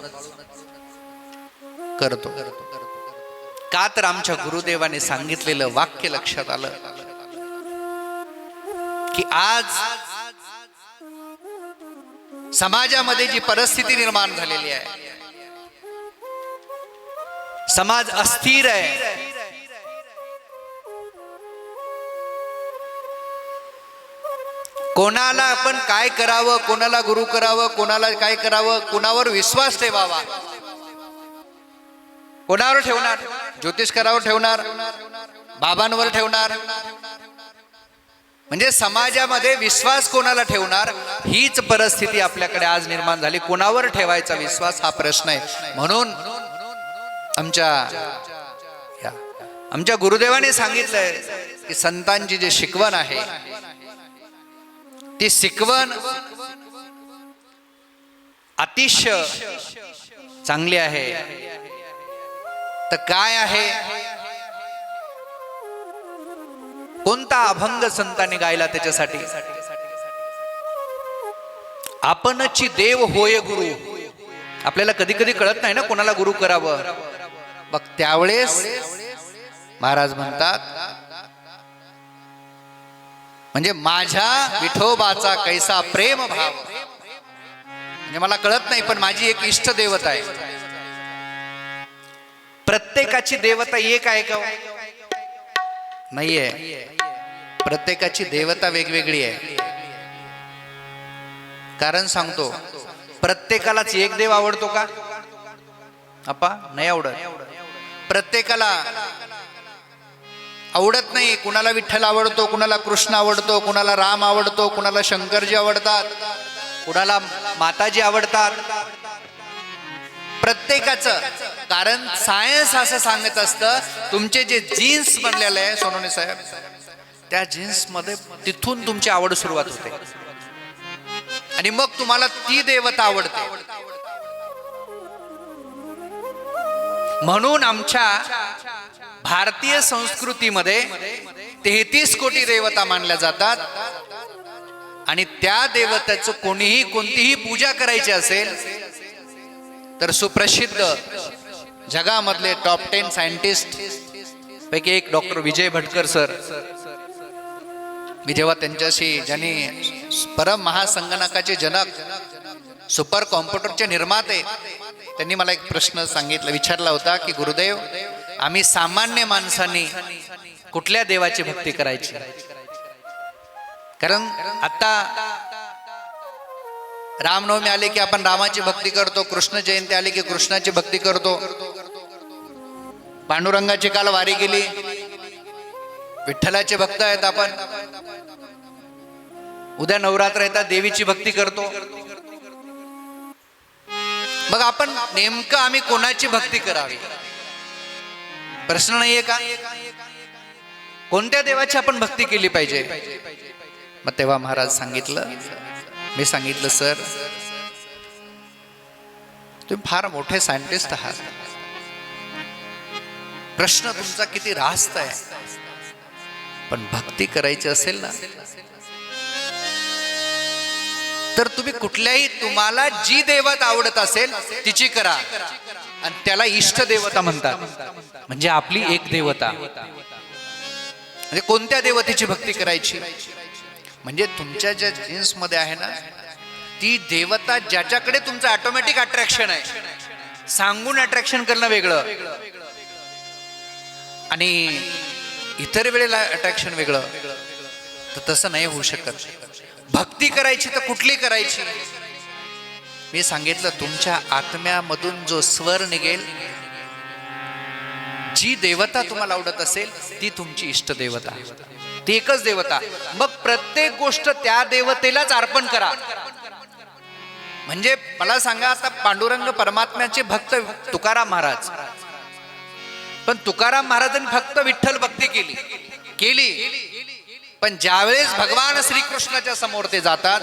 करतो. का तर आमच्या गुरुदेवाने सांगितलेलं वाक्य लक्षात आलं की आज समाजामध्ये जी परिस्थिती निर्माण झालेली आहे, समाज अस्थिर आहे. कोणाला आपण काय करावं, कोणाला गुरु करावं, कोणाला काय करावं, कोणावर विश्वास ठेवावा, कोणावर ठेवणार? ज्योतिषकारावर ठेवणार, बाबांवर ठेवणार, म्हणजे समाजामध्ये विश्वास कोणाला ठेवणार, हीच परिस्थिती आपल्याकडे आज निर्माण झाली. कोणावर ठेवायचा विश्वास हा प्रश्न आहे. म्हणून आमच्या गुरुदेवाने सांगितलंय की संतांची जी शिकवण आहे ती शिकवण अतिशय चांगली आहे. तर काय आहे, कोणता अभंग संतांनी गायला त्याच्यासाठी? आपणची देव होय गुरु. आपल्याला कधी कधी कळत नाही ना कोणाला गुरु करावं. मग त्यावेळेस महाराज म्हणतात, म्हणजे माझ्या विठोबाचा कैसा प्रेम भाव, म्हणजे मला कळत नाही पण माझी एक इष्ट देवता आहे. प्रत्येकाची देवता एक आहे का? नाहीये. प्रत्येकाची देवता वेगवेगळी आहे. कारण सांगतो, प्रत्येकालाच एक देव आवडतो का? आपा नाही आवडत. प्रत्येकाला आवडत नाही. कुणाला विठ्ठल आवडतो, कुणाला कृष्ण आवडतो, कुणाला राम आवडतो, कुणाला शंकरजी आवडतात, कुणाला माताजी आवडतात. प्रत्येकाचं कारण सायन्स असं सांगत असतं, तुमचे जे जीन्स बनलेले आहे सोनवणे साहेब, त्या जीन्स मध्ये तिथून तुमची आवड सुरुवात होते आणि मग तुम्हाला ती देवता आवडते. म्हणून आमच्या भारतीय संस्कृतीमध्ये 33 कोटी देवता मानल्या जातात आणि त्या देवतेचं कोणतीही पूजा करायची असेल तर सुप्रसिद्ध जगामधले टॉप 10 सायंटिस्ट पैकी एक डॉक्टर विजय भटकर सर, मी जेव्हा त्यांच्याशी, ज्यांनी परम महासंगणकाचे जनक, सुपर कॉम्प्युटरचे निर्माते, त्यांनी मला एक प्रश्न विचारला होता की गुरुदेव, आम्ही सामान्य माणसांनी कुठल्या देवाची भक्ती करायची? कारण आता रामनवमी आले की आपण रामाची भक्ती करतो, कृष्ण जयंती आली की कृष्णाची भक्ती करतो, पांडुरंगाची काल वारी गेली, विठ्ठलाचे भक्त आहेत आपण, उद्या नवरात्र येतात देवीची भक्ती करतो. मग आपण नेमकं आम्ही कोणाची भक्ती करावी? प्रश्न नाहीये का? कोणत्या देवाची आपण भक्ती केली पाहिजे? मग तेव्हा महाराज मी सांगितलं सर, तुम्ही फार मोठे सायंटिस्ट आहात, प्रश्न तुमचा किती रास्त आहे, पण भक्ती करायची असेल ना तर तुम्ही कुठल्याही, तुम्हाला जी देवता आवडत असेल तिची करा आणि त्याला इष्ट देवता म्हणतात. म्हणजे आपली एक देवता. म्हणजे कोणत्या देवतेची भक्ती करायची? म्हणजे तुमच्या ज्या जीन्स मध्ये आहे ना ती देवता ज्याच्याकडे तुमचं ऑटोमॅटिक अट्रॅक्शन आहे. सांगून अट्रॅक्शन करणं वेगळं आणि इतर वेळेला अट्रॅक्शन वेगळं. तर तसं नाही होऊ शकत. भक्ती करायची तर कुठली करायची? मी सांगितलं, तुमच्या आत्म्यामधून जो स्वर निघेल, जी देवता तुम्हाला आवडत असेल ती तुमची इष्ट देवता, ती एकच देवता. मग प्रत्येक गोष्ट त्या देवतेलाच अर्पण करा. म्हणजे मला सांगा, आता पांडुरंग परमात्म्याचे भक्त तुकाराम महाराज, पण तुकाराम महाराजांनी फक्त विठ्ठल भक्ती केली, पण ज्यावेळेस भगवान श्रीकृष्णाच्या समोर ते जातात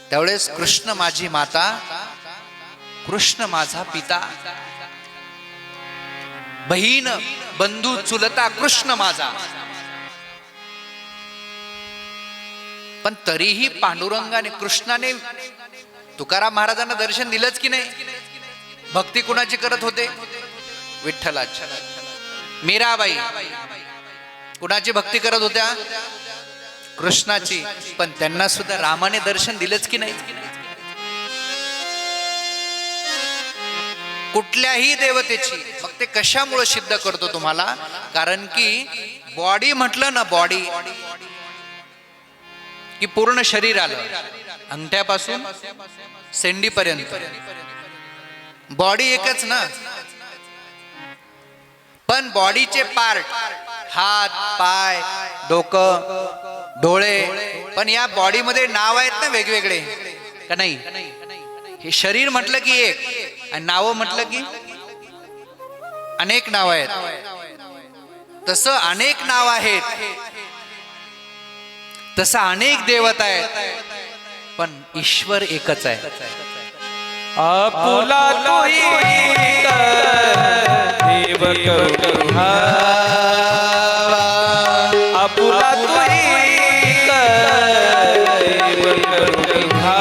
त्यावेळेस कृष्ण माझी माता, कृष्ण माझा पिता, बहीण बंधू चुलता कृष्ण माझा. पण तरीही पांडुरंगाने कृष्णाने तुकाराम महाराजांना दर्शन दिलंच की नाही? भक्ती कुणाची करत होते? विठ्ठलाची. मीराबाई कुणाची भक्ती करत होत्या? कृष्णाची. पण त्यांना सुद्धा रामाने दर्शन दिलंच की नाही? कुठल्याही देवतेची. मग ते कशामुळे सिद्ध करतो तुम्हाला? कारण की बॉडी म्हटलं ना, बॉडी की पूर्ण शरीर आलं, अंगठ्यापासून सेंडीपर्यंत बॉडी एकच ना. पण बॉडीचे पार्ट, हात पाय डोकं डोळे, पण या बॉडीमध्ये नाव आहेत ना वेगवेगळे का नाही? हे शरीर म्हटलं की एक, आणि नाव म्हटलं की अनेक नाव आहेत. तसं अनेक नाव आहेत, तसं अनेक देवता आहेत, पण ईश्वर एकच आहे. आपुला तोही देव करुणी हा, आपुला तोही देव करुणी हा.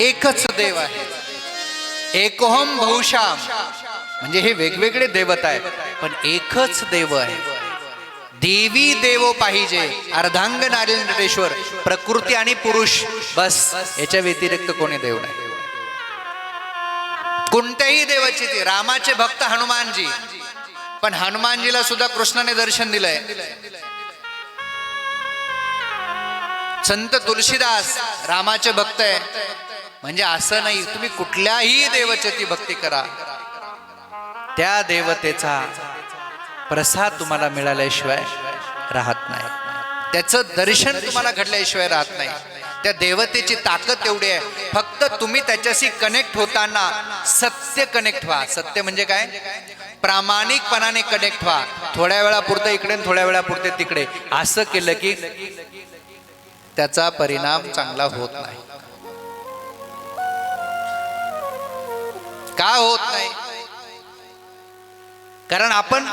एकच देव आहे. एकोहम बहुशाम, म्हणजे हे वेगवेगळे देवता आहेत पण एकच देव आहे. देवी देवो पाहिजे, अर्धांग नारेश्वर, प्रकृती आणि पुरुष, बस. याच्या व्यतिरिक्त कोणी देव नाही. कोणत्याही देवाची ती. रामाचे भक्त हनुमानजी, पण हनुमानजीला सुद्धा कृष्णाने दर्शन दिलंय. संत तुलसीदास रामाचे भक्त आहे. म्हणजे असं नाही, तुम्ही कुठल्याही देवाची भक्ती करा, त्या देवतेचा प्रसाद तुम्हाला मिळाल्याशिवाय राहत नाही, त्याचं दर्शन तुम्हाला घडल्याशिवाय राहत नाही. त्या देवतेची ताकद एवढी आहे. फक्त तुम्ही त्याच्याशी कनेक्ट होताना सत्य कनेक्ट व्हा. सत्य म्हणजे काय? प्रामाणिकपणाने कनेक्ट व्हा. थोड्या वेळापुरतं इकडे, थोड्या वेळापुरते तिकडे, असं केलं की त्याचा परिणाम चांगला होत नाही. का होत नाही? कारण आपण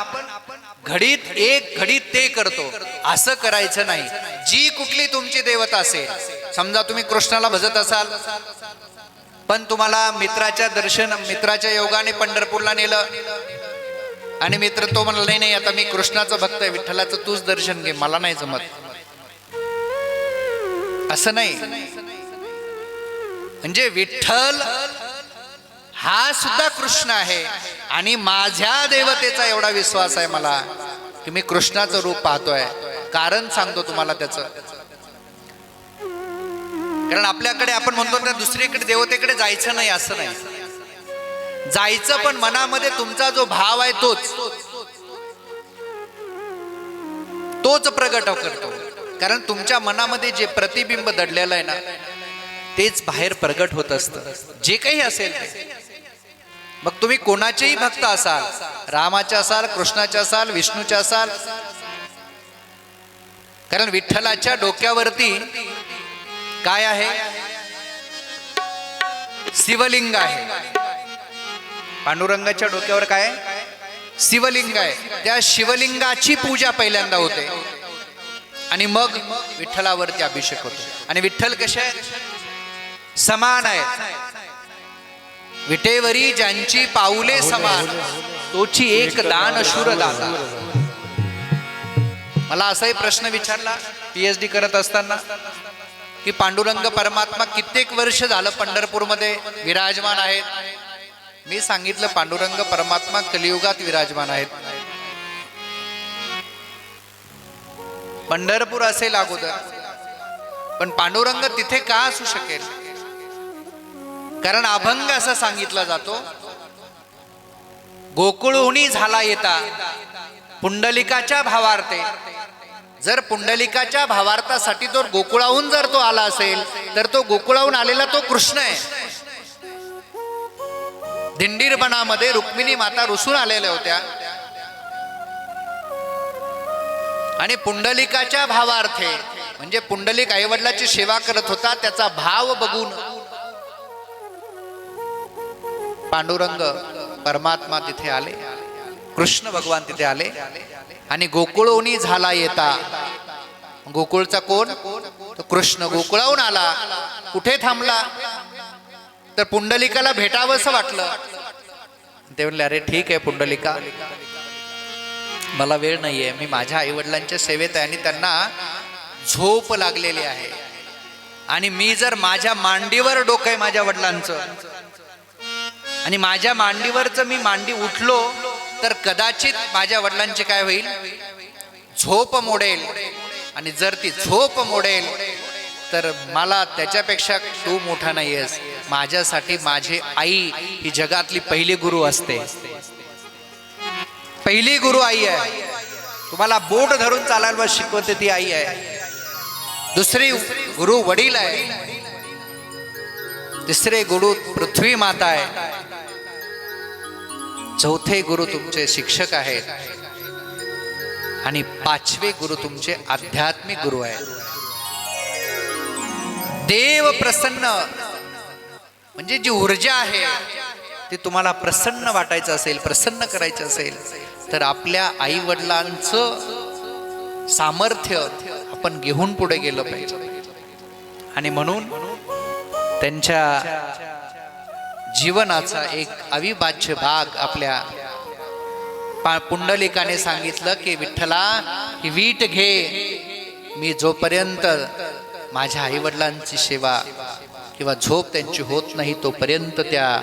घडीत एक घडीत ते करतो. असं करायचं नाही. जी कुठली तुमची देवता असेल, समजा तुम्ही कृष्णाला भजत असाल, पण तुम्हाला मित्राच्या योगाने पंढरपूरला नेलं आणि मित्र तो म्हणला नाही, आता मी कृष्णाचं भक्त आहे, विठ्ठलाचं तूच दर्शन घे, मला नाही जमत. असं नाही. म्हणजे विठ्ठल हा सुद्धा कृष्ण आहे आणि माझ्या देवतेचा एवढा विश्वास आहे मला की मी कृष्णाचं रूप पाहतोय. कारण सांगतो तुम्हाला त्याचं. कारण आपल्याकडे आपण म्हणतो ना, दुसरीकडे देवतेकडे जायचं नाही, असं नाही. जायचं, पण मनामध्ये तुमचा जो भाव आहे तोच प्रगट करतो. कारण तुमच्या मनामध्ये जे प्रतिबिंब दडलेलं आहे ना, तेच बाहेर प्रगट होत असतं, जे काही असेल ते. मग तुम्ही कोणाचेही भक्त असाल, रामाचे असाल, कृष्णाचे असाल, विष्णूचे असाल, कारण विठ्ठलाच्या डोक्यावरती काय आहे? शिवलिंग आहे. पांडुरंगाच्या डोक्यावर काय? शिवलिंग आहे, त्या शिवलिंगाची पूजा पहिल्यांदा होते आणि मग विठ्ठलावरती अभिषेक होतो. आणि विठ्ठल कसे आहे? समान आहे. विटेवरी ज्यांची पाऊले समान, तोची एक दान शूर दाता. मला असाही प्रश्न विचारला PhD करत असताना की पांडुरंग परमात्मा कित्येक वर्ष झालं पंढरपूरमध्ये विराजमान आहेत. मी सांगितलं पांडुरंग परमात्मा कलियुगात विराजमान आहेत. पंढरपूर असेल अगोदर, पण पांडुरंग तिथे का असू शकेल? कारण अभंग असं सांगितला जातो, गोकुळहुनी झाला येता पुंडलिकाच्या भावार्थे. जर पुंडलिकाच्या भावार्थासाठी तो गोकुळाहून जर तो आला असेल तर तो गोकुळाहून आलेला तो कृष्ण आहे. दिंडीरपणामध्ये रुक्मिणी माता रुसून आलेल्या होत्या आणि पुंडलिकाच्या भावार्थे म्हणजे पुंडलिक आईवडिलाची सेवा करत होता, त्याचा भाव बघून पांडुरंग परमात्मा तिथे आले, कृष्ण भगवान तिथे आले आणि गोकुळहुनी झाला येता. गोकुळचा कोण? तो कृष्ण गोकुळाहून आला. कुठे थांबला? तर पुंडलिकाला भेटावंसं वाटलं. ते म्हणले, अरे ठीक आहे पुंडलिका, मला वेळ नाहीये, मी माझ्या आईवडिलांच्या सेवेत आहे आणि त्यांना झोप लागलेली आहे आणि मी जर माझ्या मांडीवर डोकं आहे माझ्या वडिलांचं आणि माझ्या मांडीवरचं मी मांडी उठलो तर कदाचित माझ्या वडिलांची काय होईल? झोप मोडेल. आणि जर ती झोप मोडेल तर मला त्याच्यापेक्षा तू मोठा नाहीयेस. माझ्यासाठी माझी आई ही जगातली पहिली गुरु असते. पहिली गुरु आई आहे. तुम्हाला बोट धरून चालायला शिकवते ती आई आहे. दुसरी गुरु वडील आहे. तिसरे गुरु पृथ्वी माता आहे. चौथे गुरु तुमचे शिक्षक आहेत आणि पाचवे गुरु तुमचे आध्यात्मिक गुरु आहेत. देव प्रसन्न म्हणजे जी ऊर्जा आहे ती तुम्हाला प्रसन्न वाटायचं असेल, प्रसन्न करायचं असेल तर आपल्या आई वडिलांचं सामर्थ्य आपण घेऊन पुढे गेलं पाहिजे. आणि म्हणून त्यांच्या जीवनाचा एक अविभाज्य भाग आपल्या पुंडलिकाने सांगितलं की विठ्ठला ही वीट घे, मी जोपर्यंत माझ्या आईवडिलांची सेवा किंवा झोप त्यांची होत नाही तोपर्यंत त्या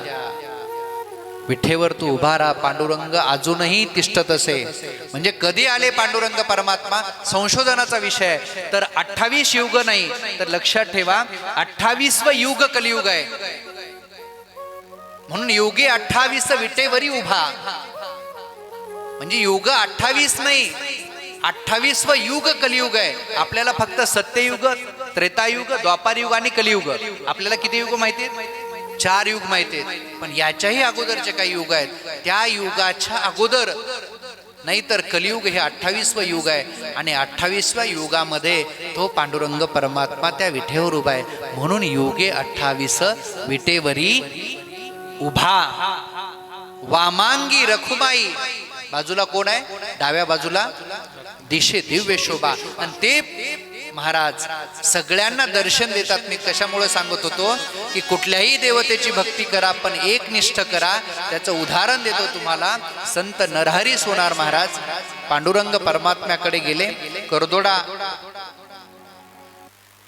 विठेवर तू उभा राहा. पांडुरंग अजूनही तिष्ठत असे. म्हणजे कधी आले पांडुरंग परमात्मा? संशोधनाचा विषय आहे. तर 28 युग नाही तर लक्षात ठेवा 28वं युग कलियुग आहे. म्हणून युगे 28 विटेवरी उभा. म्हणजे युग 28 नाही, 28वं युग कलियुग आहे. आपल्याला फक्त सत्ययुग, त्रेतायुग, द्वापारयुग आणि कलियुग. आपल्याला किती युग माहिती आहेत? 4 युग माहिती आहेत. पण याच्याही अगोदरचे काही युग आहेत. त्या युगाच्या अगोदर नाहीतर कलियुग हे 28वं युग आहे आणि 28व्या युगामध्ये तो पांडुरंग परमात्मा त्या विठेवर उभा आहे. म्हणून युगे 28 विटेवरी उभा. वामांगी रखुमाई. बाजूला कोण आहे? डाव्या बाजूला दिशे दिव्य शोभा. आणि ते महाराज सगळ्यांना दर्शन देतात. मी कशामुळे सांगत होतो की कुठल्याही देवतेची भक्ती करा पण एकनिष्ठ करा. त्याचं उदाहरण देतो तुम्हाला. संत नरहरी सोनार महाराज पांडुरंग परमात्म्याकडे गेले. करदोडा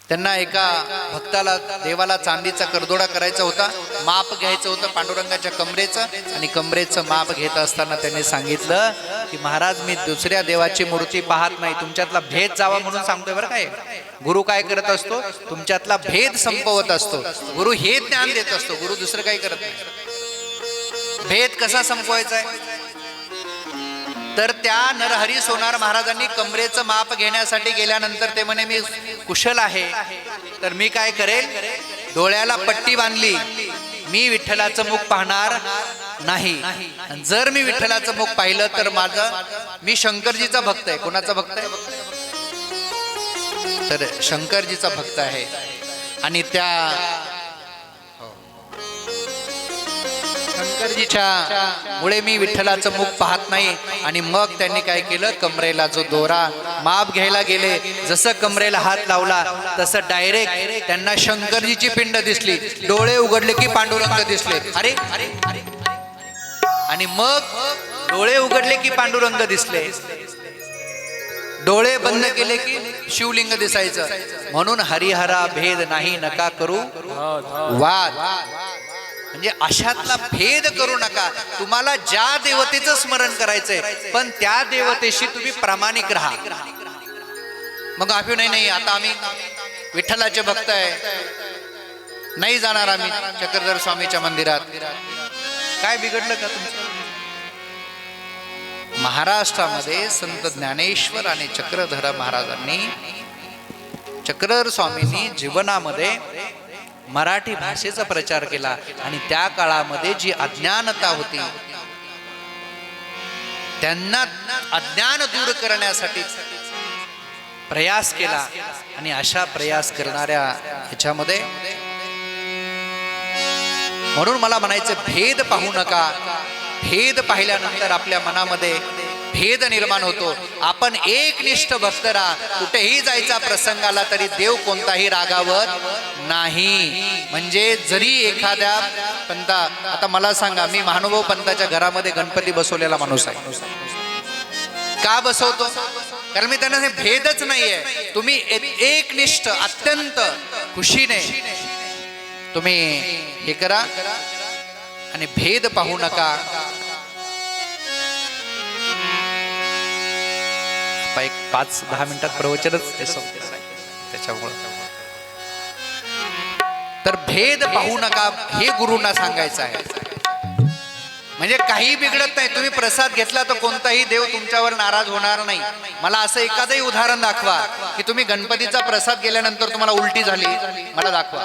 त्यांना एका भक्ताला देवाला चांदीचा करदोडा करायचा होता. माप घ्यायचं होतं पांडुरंगाच्या कमरेचं आणि कमरेचं माप घेत असताना त्यांनी सांगितलं की महाराज मी दुसऱ्या देवाची मूर्ती पाहत नाही, तुमच्यातला भेद जावा म्हणून सांगतोय बरं. काय गुरु काय करत असतो? तुमच्यातला भेद संपवत असतो. गुरु हे ज्ञान देत असतो. गुरु दुसरं काही करत नाही. भेद कसा संपवायचा आहे? तर त्या नरहरी सोनार महाराजांनी कमरेचं माप घेण्यासाठी गेल्यानंतर ते म्हणे मी कुशल आहे तर मी काय करेल, डोळ्याला पट्टी बांधली, मी विठ्ठलाचं मुख पाहणार नाही. जर मी विठ्ठलाचं मुख पाहिलं तर मी शंकरजीचा भक्त आहे. कोणाचा भक्त आहे? तर शंकरजीचा भक्त आहे. आणि त्या शंकरजीच्या मुळे मी विठ्ठलाचं मुख पाहत नाही. आणि मग त्यांनी काय केलं, कमरेला जो दोरा माप घ्यायला गेले, जसं कमरेला हात लावला तसं डायरेक्ट त्यांना शंकरजीची पिंड दिसली. डोळे उघडले की पांडुरंग दिसले. अरे अरे अरे, आणि मग डोळे उघडले की पांडुरंग दिसले, डोळे बंद केले की शिवलिंग दिसायचं. म्हणून हरिहरा भेद नाही नका करू वाद. म्हणजे अशातला भेद करू नका. तुम्हाला ज्या देवतेचं स्मरण करायचंय पण त्या देवतेशी तुम्ही प्रामाणिक राहा. मग आपण नाही आता आम्ही विठ्ठलाचे भक्त आहे, नाही जाणार आम्ही चक्रधर स्वामीच्या मंदिरात. काय बिघडलं का तुमचं? महाराष्ट्रामध्ये संत ज्ञानेश्वर आणि चक्रधर महाराजांनी, चक्रधर स्वामींनी जीवनामध्ये मराठी भाषेचा प्रचार केला. आणि त्या काळामध्ये जी अज्ञानता होती त्यांना अज्ञान दूर करण्यासाठी प्रयास केला. आणि अशा प्रयास करणाऱ्या ह्याच्यामध्ये म्हणून मला म्हणायचं, भेद पाहू नका. भेद पाहिल्यानंतर आपल्या मनामध्ये भेद निर्माण होतो. आपण एकनिष्ठ भक्त राहा. कुठेही जायचा प्रसंग आला तरी देव कोणताही रागावत नाही. म्हणजे जरी एखाद्या पंथा, आता मला सांगा, मी महानुभाव पंथाच्या घरामध्ये गणपती बसवलेला माणूस आहे. का बसवतो? कारण मी त्यांना भेदच नाहीये. तुम्ही एकनिष्ठ अत्यंत खुशीने तुम्ही हे करा आणि भेद पाहू नका. एक 5-10 मिनिटात प्रवचनच त्याच्यामुळे, तर भेद पाहू नका हे गुरुंना सांगायचं आहे. म्हणजे काही बिघडत नाही. तुम्ही प्रसाद घेतला तर कोणताही देव तुमच्यावर नाराज होणार नाही. मला असं एखादंही उदाहरण दाखवा की तुम्ही गणपतीचा प्रसाद गेल्यानंतर तुम्हाला उलटी झाली, मला दाखवा.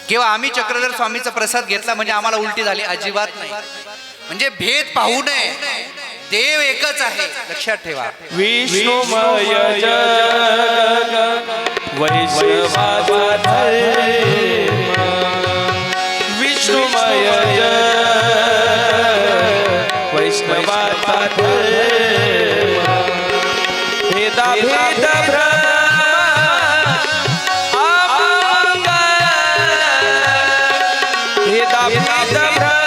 किंवा आम्ही चक्रधर स्वामीचा प्रसाद घेतला म्हणजे आम्हाला उलटी झाली, अजिबात नाही. म्हणजे भेद पाहू नये. देव एकच आहे, लक्षात ठेवा. विष्णुमय जग वैष्णवाचा धर्म, विष्णुमय जग वैष्णवाचा धर्म. भेदा भेद भ्रम अमंगल, भेदा भेद भ्रम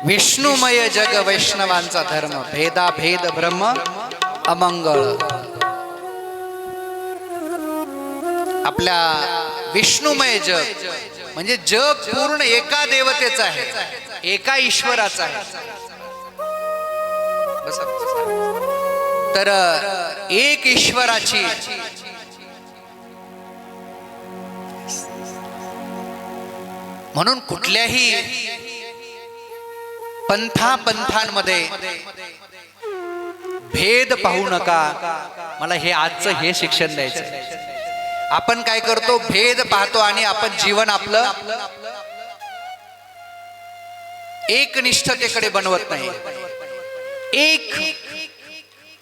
विष्णुमय जग वैष्णवांचा धर्म, भेदा भेद ब्रह्म अमंगळ. आपल्या विष्णुमय जग म्हणजे जग पूर्ण एका देवतेचं आहे, एका ईश्वराचं आहे. तर एक ईश्वराची म्हणून कुठल्याही पंथांमध्ये भेद पाहू नका. मला हे आजचं हे शिक्षण द्यायचं. आपण काय करतो, भेद पाहतो आणि आपण जीवन आपलं एकनिष्ठतेकडे बनवत नाही. एक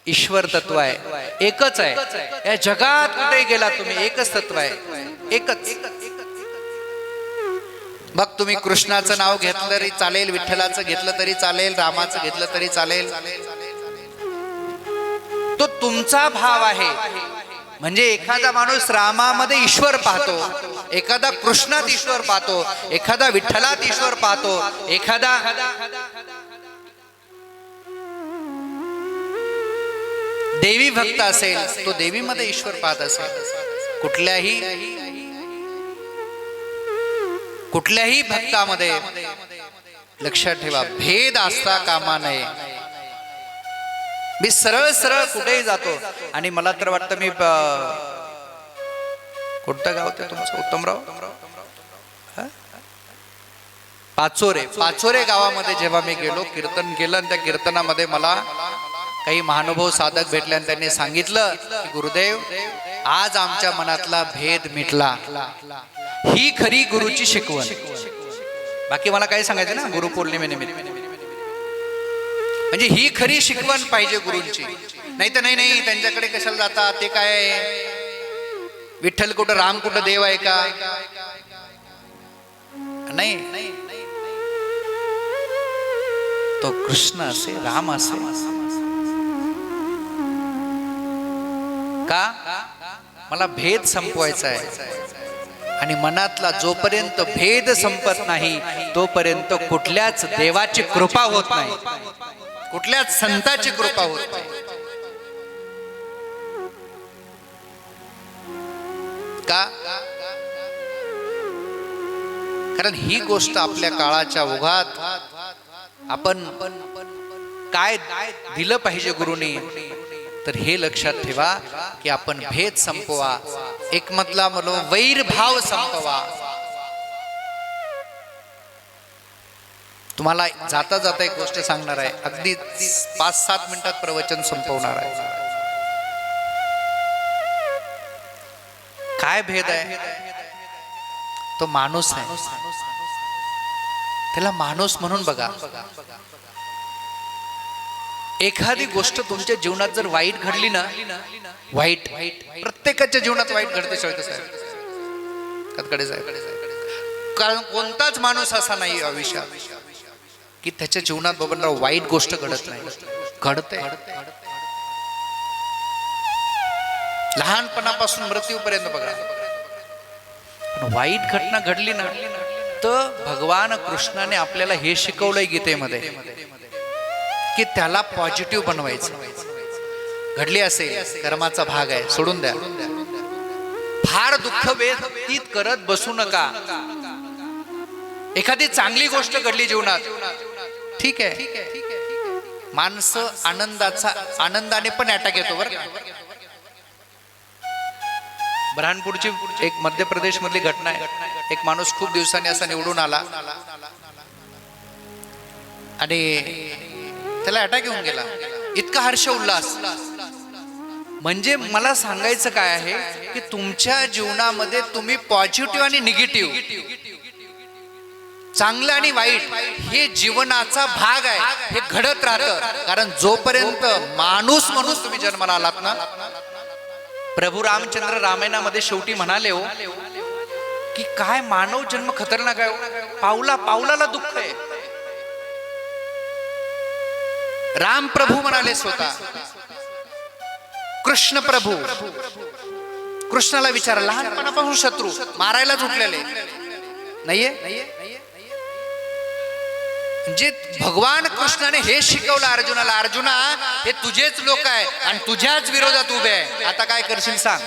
ईश्वर तत्व आहे, एकच आहे. या जगात कुठे गेला तुम्ही, एकच तत्व आहे, एकच. मग तुम्ही कृष्णाचं नाव घेतलं तरी चालेल, विठ्ठलाचं घेतलं तरी चालेल, रामाचं घेतलं तरी चालेल. तो तुमचा भाव आहे. म्हणजे एखादा माणूस रामामध्ये ईश्वर पाहतो, एखादा कृष्णात ईश्वर पाहतो, एखादा विठ्ठलात ईश्वर पाहतो, एखादा देवी भक्त असेल तो देवीमध्ये ईश्वर पाहत असेल. कुठल्याही भक्तामध्ये लक्षात ठेवा, भेद असता कामा नये. मी सरळ सरळ कुठेही जातो आणि मला तर वाटतं मी कोणतं गाव ते तुमचं उत्तमराव, हा? पाचोरे गावामध्ये जेव्हा मी गेलो, कीर्तन केलं आणि त्या कीर्तनामध्ये मला काही महानुभव साधक भेटले आणि त्यांनी सांगितलं की गुरुदेव, आज आमच्या मनातला भेद मिटला. ही खरी गुरुची शिकवण. बाकी मला काय सांगायचं ना गुरुपौर्णिमेनिमित्त, म्हणजे ही खरी शिकवण पाहिजे गुरूंची. नाही तर नाही त्यांच्याकडे कशाला जाता, ते काय विठ्ठल कुठं राम कुठं देव आहे का? नाही, तो कृष्ण असे राम असे का? मला भेद संपवायचा आहे आणि मनातला जोपर्यंत भेद संपत नाही तोपर्यंत कुठल्याच देवाची कृपा होत नाही, कुठल्याच संताची कृपा होत नाही. का? कारण ही गोष्ट आपल्या काळाच्या ओघात आपण काय दिलं पाहिजे गुरुनी, तर हे लक्षात ठेवा की आपण भेद संपवा, एकमतला म्हणून वैरभाव संपवा. तुम्हाला जाता जाता एक गोष्ट सांगणार आहे, अगदी 5-7 मिनिटात प्रवचन संपवणार आहे. काय भेद आहे? तो माणूस आहे, त्याला माणूस म्हणून बघा. एखादी गोष्ट तुमच्या जीवनात जर वाईट घडली ना, वाईट प्रत्येकाच्या जीवनात वाईट घडते कधकडे साहेब, कारण कोणताच माणूस असा नाही आयुष्यात की त्याच्या जीवनात बाबा वाईट गोष्ट घडत नाही. घडते, लहानपणापासून मृत्यूपर्यंत बघा. पण वाईट घटना घडली ना, तर भगवान कृष्णाने आपल्याला हे शिकवलंय गीतेमध्ये की त्याला पॉझिटिव्ह बनवायचं. घडली असेल, कर्माचा भाग आहे, सोडून द्या. फार दुःख व्यतीत करत बसू नका. एखादी चांगली गोष्ट घडली जीवनात, ठीक आहे, माणसं आनंदाने पण अटॅक येतो बरं का. बुरहानपूरची एक मध्य प्रदेश मधली घटना आहे. एक माणूस खूप दिवसांनी असा निवडून आला आणि त्याला अटॅक येऊन गेला. इतका हर्ष उल्हास. म्हणजे मला सांगायचं काय आहे की तुमच्या जीवनामध्ये तुम्ही पॉझिटिव्ह आणि निगेटिव्ह, चांगलं आणि वाईट हे जीवनाचा भाग आहे, हे घडत राहतं. कारण जोपर्यंत माणूस म्हणून तुम्ही जन्माला आलात ना, प्रभू रामचंद्र रामायणामध्ये शेवटी म्हणाले हो की काय मानव जन्म खतरनाक आहे, पावला पावलाला दुःख आहे. राम प्रभू म्हणाले स्वतः, कृष्ण प्रभू. कृष्णाला विचारा, लहानपणापासून शत्रू, मारायलाच उठलेले नाहीये. जे भगवान कृष्णाने हे शिकवलं अर्जुनाला, अर्जुना हे तुझेच लोक आहे आणि तुझ्याच विरोधात उभे आहे, आता काय करशील सांग.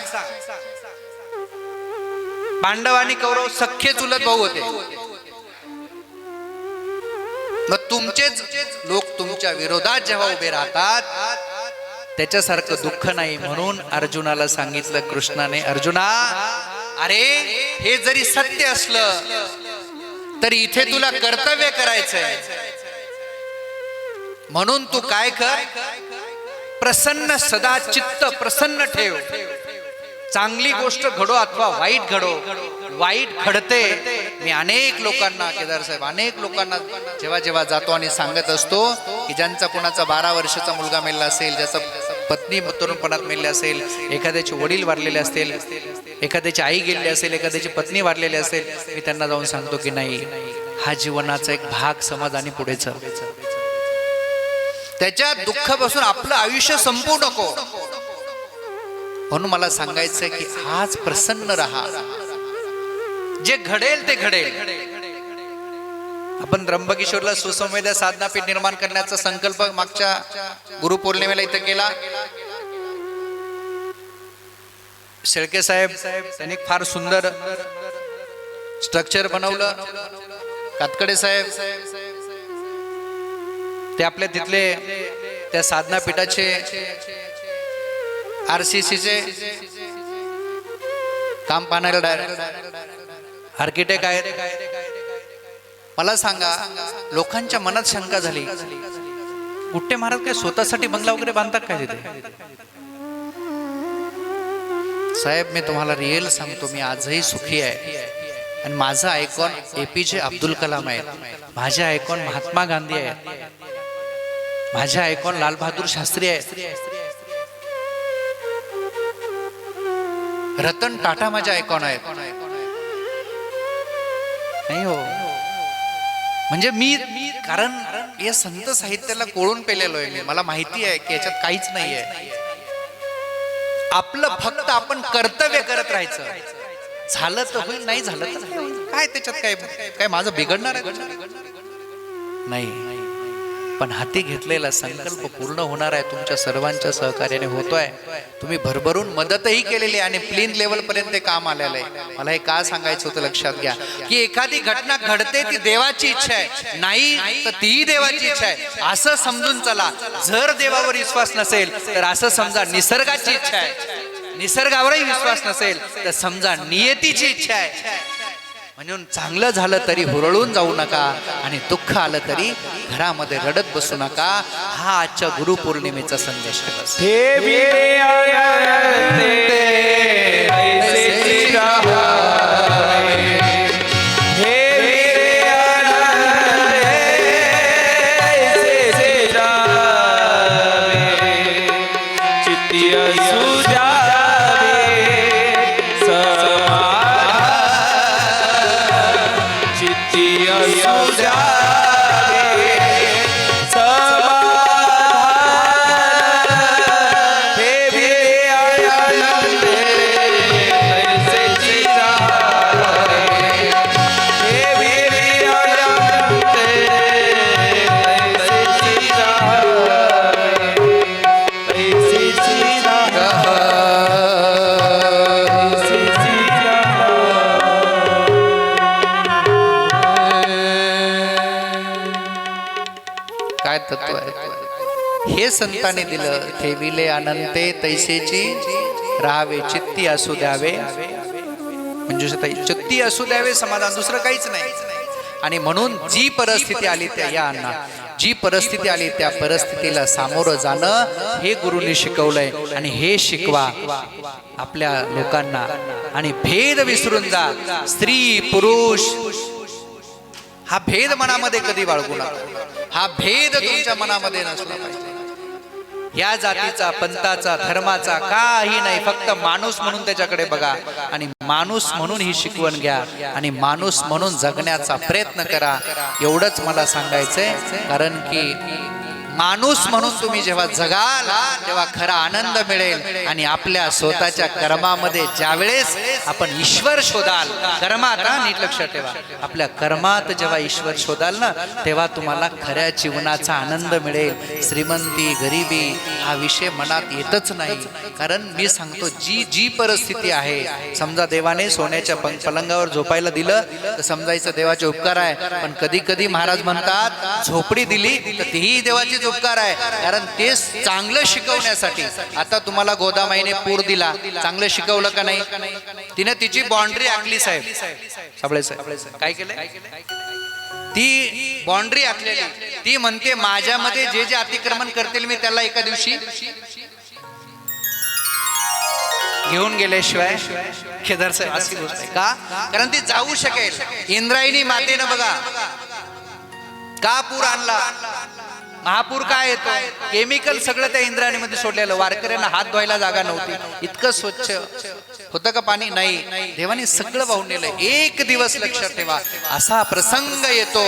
पांडव आणि कौरव सख्खे चुलत भाऊ होते. मग तुमचेच लोक तुमच्या विरोधात जेव्हा उभे राहतात त्याच्यासारखं दुःख नाही. म्हणून अर्जुनाला सांगितलं कृष्णाने, अर्जुना अरे हे जरी सत्य असलं तरी इथे तुला कर्तव्य करायचंय. म्हणून तू काय कर, प्रसन्न सदा चित्त प्रसन्न ठेव. चांगली गोष्ट घडो अथवा वाईट घडो, वाईट घडते. मी अनेक लोकांना, केदार साहेब, अनेक लोकांना जेव्हा जेव्हा जातो आणि सांगत असतो की ज्यांचा कुणाचा 12 वर्षाचा मुलगा मेला असेल, ज्याचा पत्नी तरुणपणात मेली असेल, एखाद्याचे वडील वारलेले असतील, एखाद्याची आई गेलेली असेल, एखाद्याची पत्नी वारलेली असेल, मी त्यांना जाऊन सांगतो की नाही, हा जीवनाचा एक भाग, समाधानी पुढे चल. त्याच्या दुःखापासून आपलं आयुष्य संपू नको. म्हणून मला सांगायचंय की आज प्रसन्न राहा. जे घडेल ते घडेल. आपण त्र्यंबकेश्वरला सुसंवेद्य साधनापीठ निर्माण करण्याचा संकल्प मागच्या गुरुपौर्णिमेला इथं केला. शेळके साहेब त्यांनी फार सुंदर स्ट्रक्चर बनवलं. कातकडे साहेब ते आपल्या तिथले त्या साधना पीठाचे RCCचे काम पाहणारे आर्किटेक्ट आहेत. मला सांगा, लोकांच्या मनात शंका झाली, गुट्टे महाराज काय स्वतःसाठी बंगला वगैरे बांधतात काय तिथे? साहेब मी तुम्हाला रिअल सांगतो, मी आजही सुखी आहे. आणि माझा आयकॉन APJ अब्दुल कलाम आहे, माझे आयकॉन महात्मा गांधी आहे, माझे आयकॉन लाल बहादूर शास्त्री आहे, रतन टाटा माझे आयकॉन आहेत. नाही हो, म्हणजे मी कारण या संत साहित्याला कोळून पेलेलो आहे मी. मला माहिती आहे की याच्यात काहीच नाही आहे. आपलं फक्त आपण कर्तव्य करत राहायचं. झालं तर होईल, नाही झालं तर नाही होईल. काय त्याच्यात काय माझं बिघडणार आहे? नाही. पण हाती घेतलेला संकल्प पूर्ण होणार आहे, तुमच्या सर्वांच्या सहकार्याने होतोय. तुम्ही भरभरून मदतही केलेली आणि प्लीन लेवल पर्यंत ते काम आलेलं आहे. मला हे का सांगायचं होतं लक्षात घ्या की एखादी घटना घडते ती देवाची इच्छा आहे, नाही तर तीही देवाची इच्छा आहे असं समजून चला. जर देवावर विश्वास नसेल तर असं समजा निसर्गाची इच्छा आहे, निसर्गावरही विश्वास नसेल तर समजा नियतीची इच्छा आहे. म्हणून चांगलं झालं तरी हुरळून जाऊ नका आणि दुःख आलं तरी घरामध्ये रडत बसू नका. हा आजच्या गुरुपौर्णिमेचा संदेश आहे. हे वीरे आनंदे ऐसे राहावे. हे वीरे आनंदे ऐसे राहावे. चित्ती असू द्यावे समाधान. चित्ती असू द्यावे समाधान. हे वीरे आनंदे ऐसे राहावे. हे वीरे आनंदे ऐसे राहावे. ऐसे राहावे. काय तत्व आहे हे संतांनी दिलं. ठेविले अनंते तैसेची राहावे, चित्ती असू द्यावे म्हणजे चित्ती असू द्यावे समाधान, दुसरं काहीच नाही. आणि म्हणून जी परिस्थिती आली त्या या अण्णा जी परिस्थिती आली त्या परिस्थितीला सामोरं जाणं हे गुरुनी शिकवलंय. आणि हे शिकवा आपल्या लोकांना. आणि भेद विसरून जा. स्त्री पुरुष हा भेद मनामध्ये कधी बाळगू नका. हा भेद तुमच्या मनामध्ये नसला पाहिजे. या जातीचा, पंथाचा, धर्माचा काही नाही. फक्त माणूस म्हणून त्याच्याकडे बघा आणि माणूस म्हणून ही शिकवण घ्या आणि माणूस म्हणून जगण्याचा प्रयत्न करा. एवढंच मला सांगायचंय. कारण की माणूस म्हणून तुम्ही जेव्हा जगाल तेव्हा खरा आनंद मिळेल. आणि आपल्या स्वतःच्या कर्मामध्ये ज्यावेळेस आपण ईश्वर शोधाल, कर्मात नीट लक्षात ठेवा, आपल्या कर्मात जेव्हा ईश्वर शोधाल ना तेव्हा तुम्हाला खऱ्या जीवनाचा आनंद मिळेल. श्रीमंती गरिबी हा विषय मनात येतच नाही. कारण मी सांगतो जी जी परिस्थिती आहे, समजा देवाने सोन्याच्या पलंगावर झोपायला दिलं तर समजायचं देवाचे उपकार आहे. पण कधी कधी महाराज म्हणतात झोपडी दिली तर तीही देवाची उपकार आहे. कारण ते चांगलं शिकवण्यासाठी. आता तुम्हाला गोदामाईने पूर दिला, चांगलं शिकवलं का नाही? तिने तिची बाउंड्री आखली साहेब. साबळे साहेब काय केलं? ती बाउंड्री आखलेली. ती म्हणते माझ्यामध्ये जे जे अतिक्रमण करतील मी त्याला एका दिवशी घेऊन गेल्याशिवाय केदार साहेब अशी गोष्ट आहे का? कारण ती जाऊ शकेल. इंद्रायणी मातेनं बघा का पूर आणला. महापूर काय येतो? केमिकल सगळं त्या इंद्रायणीमध्ये सोडलेलं. वारकऱ्यांना हात धुवायला जागा नव्हती. इतकं स्वच्छ होतं का पाणी? नाही. देवाने सगळं वाहून नेलं. एक दिवस लक्षात ठेवा असा प्रसंग येतो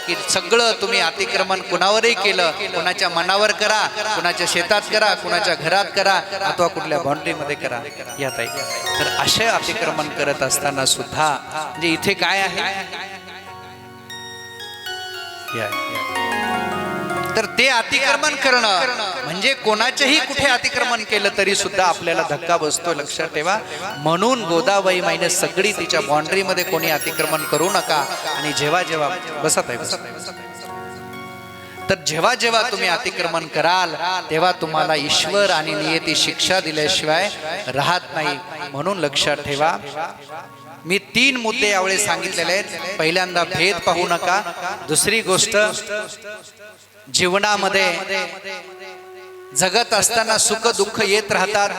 की सगळं तुम्ही अतिक्रमण कुणावरही केलं, कुणाच्या मनावर करा, कुणाच्या शेतात करा, कुणाच्या घरात करा अथवा कुठल्या बाउंड्रीमध्ये करा. या ताई तर असे अतिक्रमण करत असताना सुद्धा म्हणजे इथे काय आहे तर ते अतिक्रमण करणं म्हणजे कोणाचेही कुठे अतिक्रमण केलं तरी सुद्धा आपल्याला धक्का बसतो. लक्षात ठेवा. म्हणून गोदाबाई माईने सगळी तिच्या बाउंड्रीमध्ये कोणी अतिक्रमण करू नका. आणि जेव्हा जेव्हा बसत आहे तर जेव्हा जेव्हा तुम्ही अतिक्रमण कराल तेव्हा तुम्हाला ईश्वर आणि नियती शिक्षा दिल्याशिवाय राहत नाही. म्हणून लक्षात ठेवा, मी 3 मुद्दे यावेळी सांगितलेले आहेत. पहिल्यांदा भेद पाहू नका. दुसरी गोष्ट, जीवनामध्ये जगत असताना सुख दुःख येत राहतात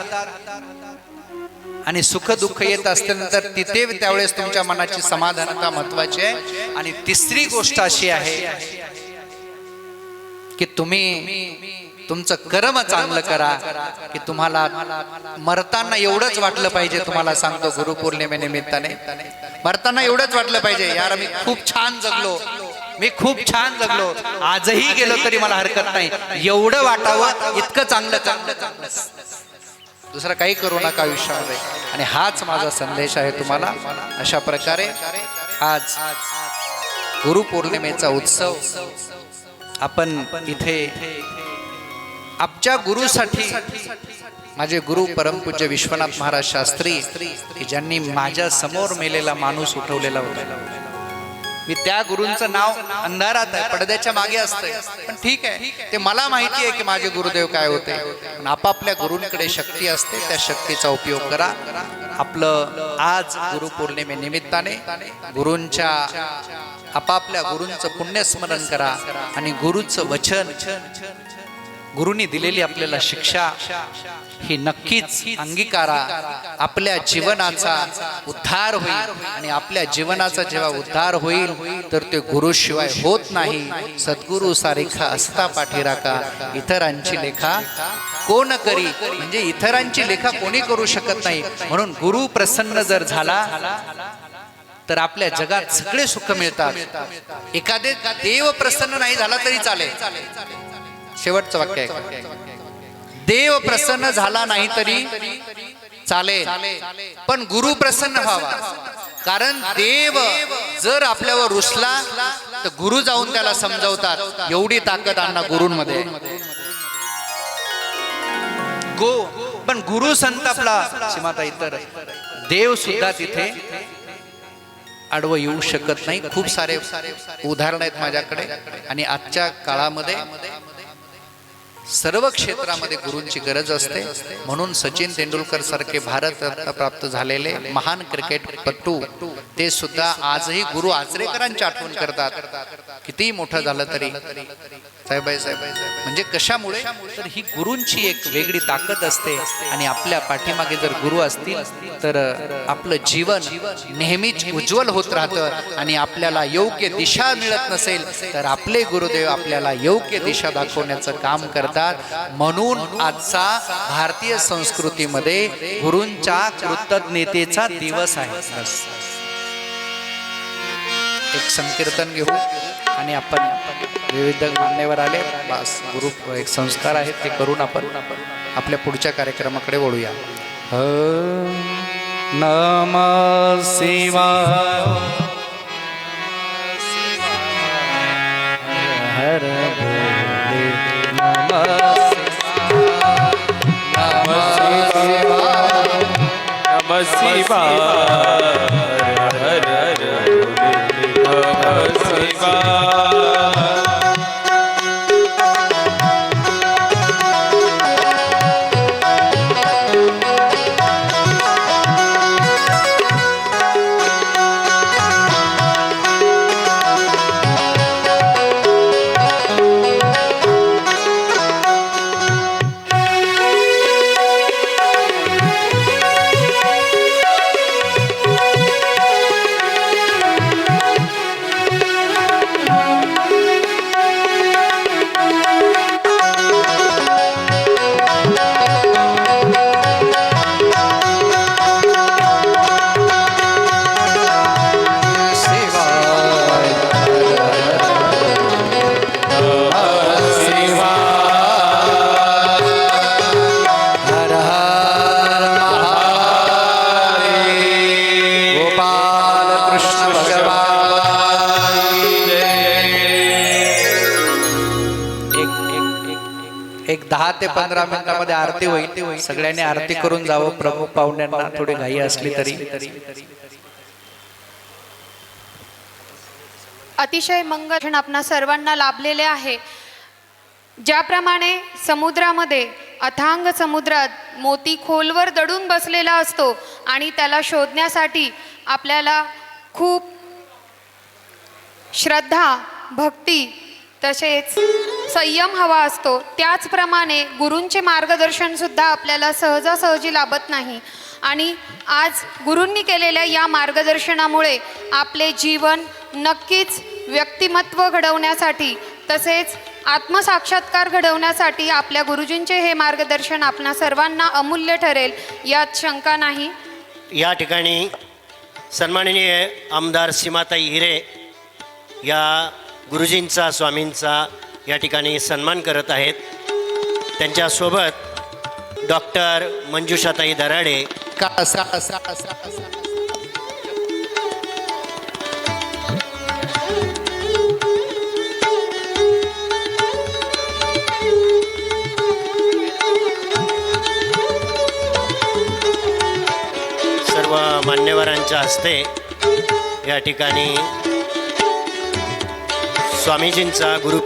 आणि सुख दुःख येत असल्यानंतर तिथे त्यावेळेस तुमच्या मनाची समाधानता महत्वाची आहे. आणि तिसरी गोष्ट अशी आहे की तुम्ही तुमचं कर्म चांगलं करा की तुम्हाला मरताना एवढंच वाटलं पाहिजे. तुम्हाला सांगतो, गुरुपौर्णिमे निमित्ताने मरताना एवढंच वाटलं पाहिजे, यार मी खूप छान जगलो, मी खूप छान जगलो, आजही गेलो तरी मला हरकत नाही, एवढं वाटावं, इतकं चांगलं चांगलं. दुसरं काही करू नका आयुष्यामध्ये. आणि हाच माझा संदेश आहे तुम्हाला. अशा प्रकारे आज गुरुपौर्णिमेचा उत्सव आपण इथे आमच्या गुरुसाठी, माझे गुरु परमपूज्य विश्वनाथ महाराज शास्त्री, की ज्यांनी माझ्या समोर मेलेला माणूस उठवलेला होता. मी त्या गुरूंचं नाव अंधारात आहे, पडद्याच्या मागे असतंय, पण ठीक आहे, ते मला माहिती आहे की माझे गुरुदेव काय होते. पण आपापल्या गुरूंकडे शक्ती असते, त्या शक्तीचा उपयोग करा. आपलं आज गुरुपौर्णिमे निमित्ताने गुरूंच्या, आपापल्या गुरूंचं पुण्यस्मरण करा आणि गुरुचं वचन, गुरुनी दिलेली आपल्याला शिक्षा ही नक्कीच अंगीकारा. आपल्या जीवनाचा उद्धार होईल आणि आपल्या जीवनाचा जेव्हा उद्धार होईल तर ते गुरुशिवाय होत नाही. सद्गुरु सारिखा असता पाठीराखा, इतरांची लेखा कोण करी, म्हणजे इतरांची लेखा कोणी करू शकत नाही. म्हणून गुरु प्रसन्न जर झाला तर आपल्या जगात सगळे सुख मिळतात. एखादे देव प्रसन्न नाही झाला तरी चालेल. शेवटचं वाक्य आहे, देव प्रसन्न झाला नाही तरी चालेल, पण गुरु प्रसन्न व्हावा. कारण देव जर आपल्यावर रुसला तर गुरु जाऊन त्याला समजवतात. एवढी ताकद अण्णा गुरूंमध्ये. पण गुरु संतापला सीमाताई तर देव सुद्धा तिथे आडवं येऊ शकत नाही. खूप सारे उदाहरण आहेत माझ्याकडे. आणि आजच्या काळामध्ये सर्व क्षेत्रामध्ये गुरूंची गरज असते. म्हणून सचिन तेंडुलकर सारखे भारतरत्न प्राप्त झालेले महान क्रिकेटपटू ते सुद्धा आजही गुरु आचरेकरांची आठवण करतात. किती मोठं झालं तरी साहेबाई साहेब, म्हणजे कशामुळे, तर ही गुरूंची एक वेगळी ताकद असते. आणि आपल्या पाठीमागे जर गुरु असतील तर आपलं जीवन नेहमीच उज्ज्वल होत राहतं. आणि आपल्याला योग्य दिशा मिळत नसेल तर आपले गुरुदेव आपल्याला योग्य दिशा दाखवण्याचं काम करतात. म्हणून आजचा भारतीय संस्कृतीमध्ये गुरूंच्या कृतज्ञतेचा दिवस आहे. एक संकीर्तन घेऊ आणि आपण विविध मान्यवर आले, बस गुरु एक संस्कार आहेत ते करून आपण आपल्या पुढच्या कार्यक्रमाकडे वळूया. नमः शिवाय हर भोले, नमः शिवाय हर हर भोले, नमः शिवाय. एक 10 ते 15 मिनिटांमध्ये आरती होईल. सगळ्यांनी आरती करून जावं. प्रमुख पाहुण्यांना थोडी घाई असली तरी. अतिशय मंगल आपणा सर्वांना लाभलेले आहे. ज्याप्रमाणे समुद्रामध्ये अथांग समुद्रात मोती खोलवर दडून बसलेला असतो आणि त्याला शोधण्यासाठी आपल्याला खूप श्रद्धा, भक्ती तसेच संयम हवा असतो, त्याचप्रमाणे गुरूंचे मार्गदर्शनसुद्धा आपल्याला सहजासहजी लाभत नाही. आणि आज गुरूंनी केलेल्या या मार्गदर्शनामुळे आपले जीवन नक्कीच व्यक्तिमत्व घडवण्यासाठी तसेच आत्मसाक्षात्कार घडवण्यासाठी आपल्या गुरुजींचे हे मार्गदर्शन आपणा सर्वांना अमूल्य ठरेल यात शंका नाही. या ठिकाणी सन्माननीय आमदार सीमाताई हिरे या गुरुजींचा, स्वामींचा या ठिकाणी सन्मान करत आहेत. त्यांच्यासोबत डॉक्टर मंजुषाताई दराडे, सर्व मान्यवरांच्या हस्ते या ठिकाणी स्वामीजींचा गुरु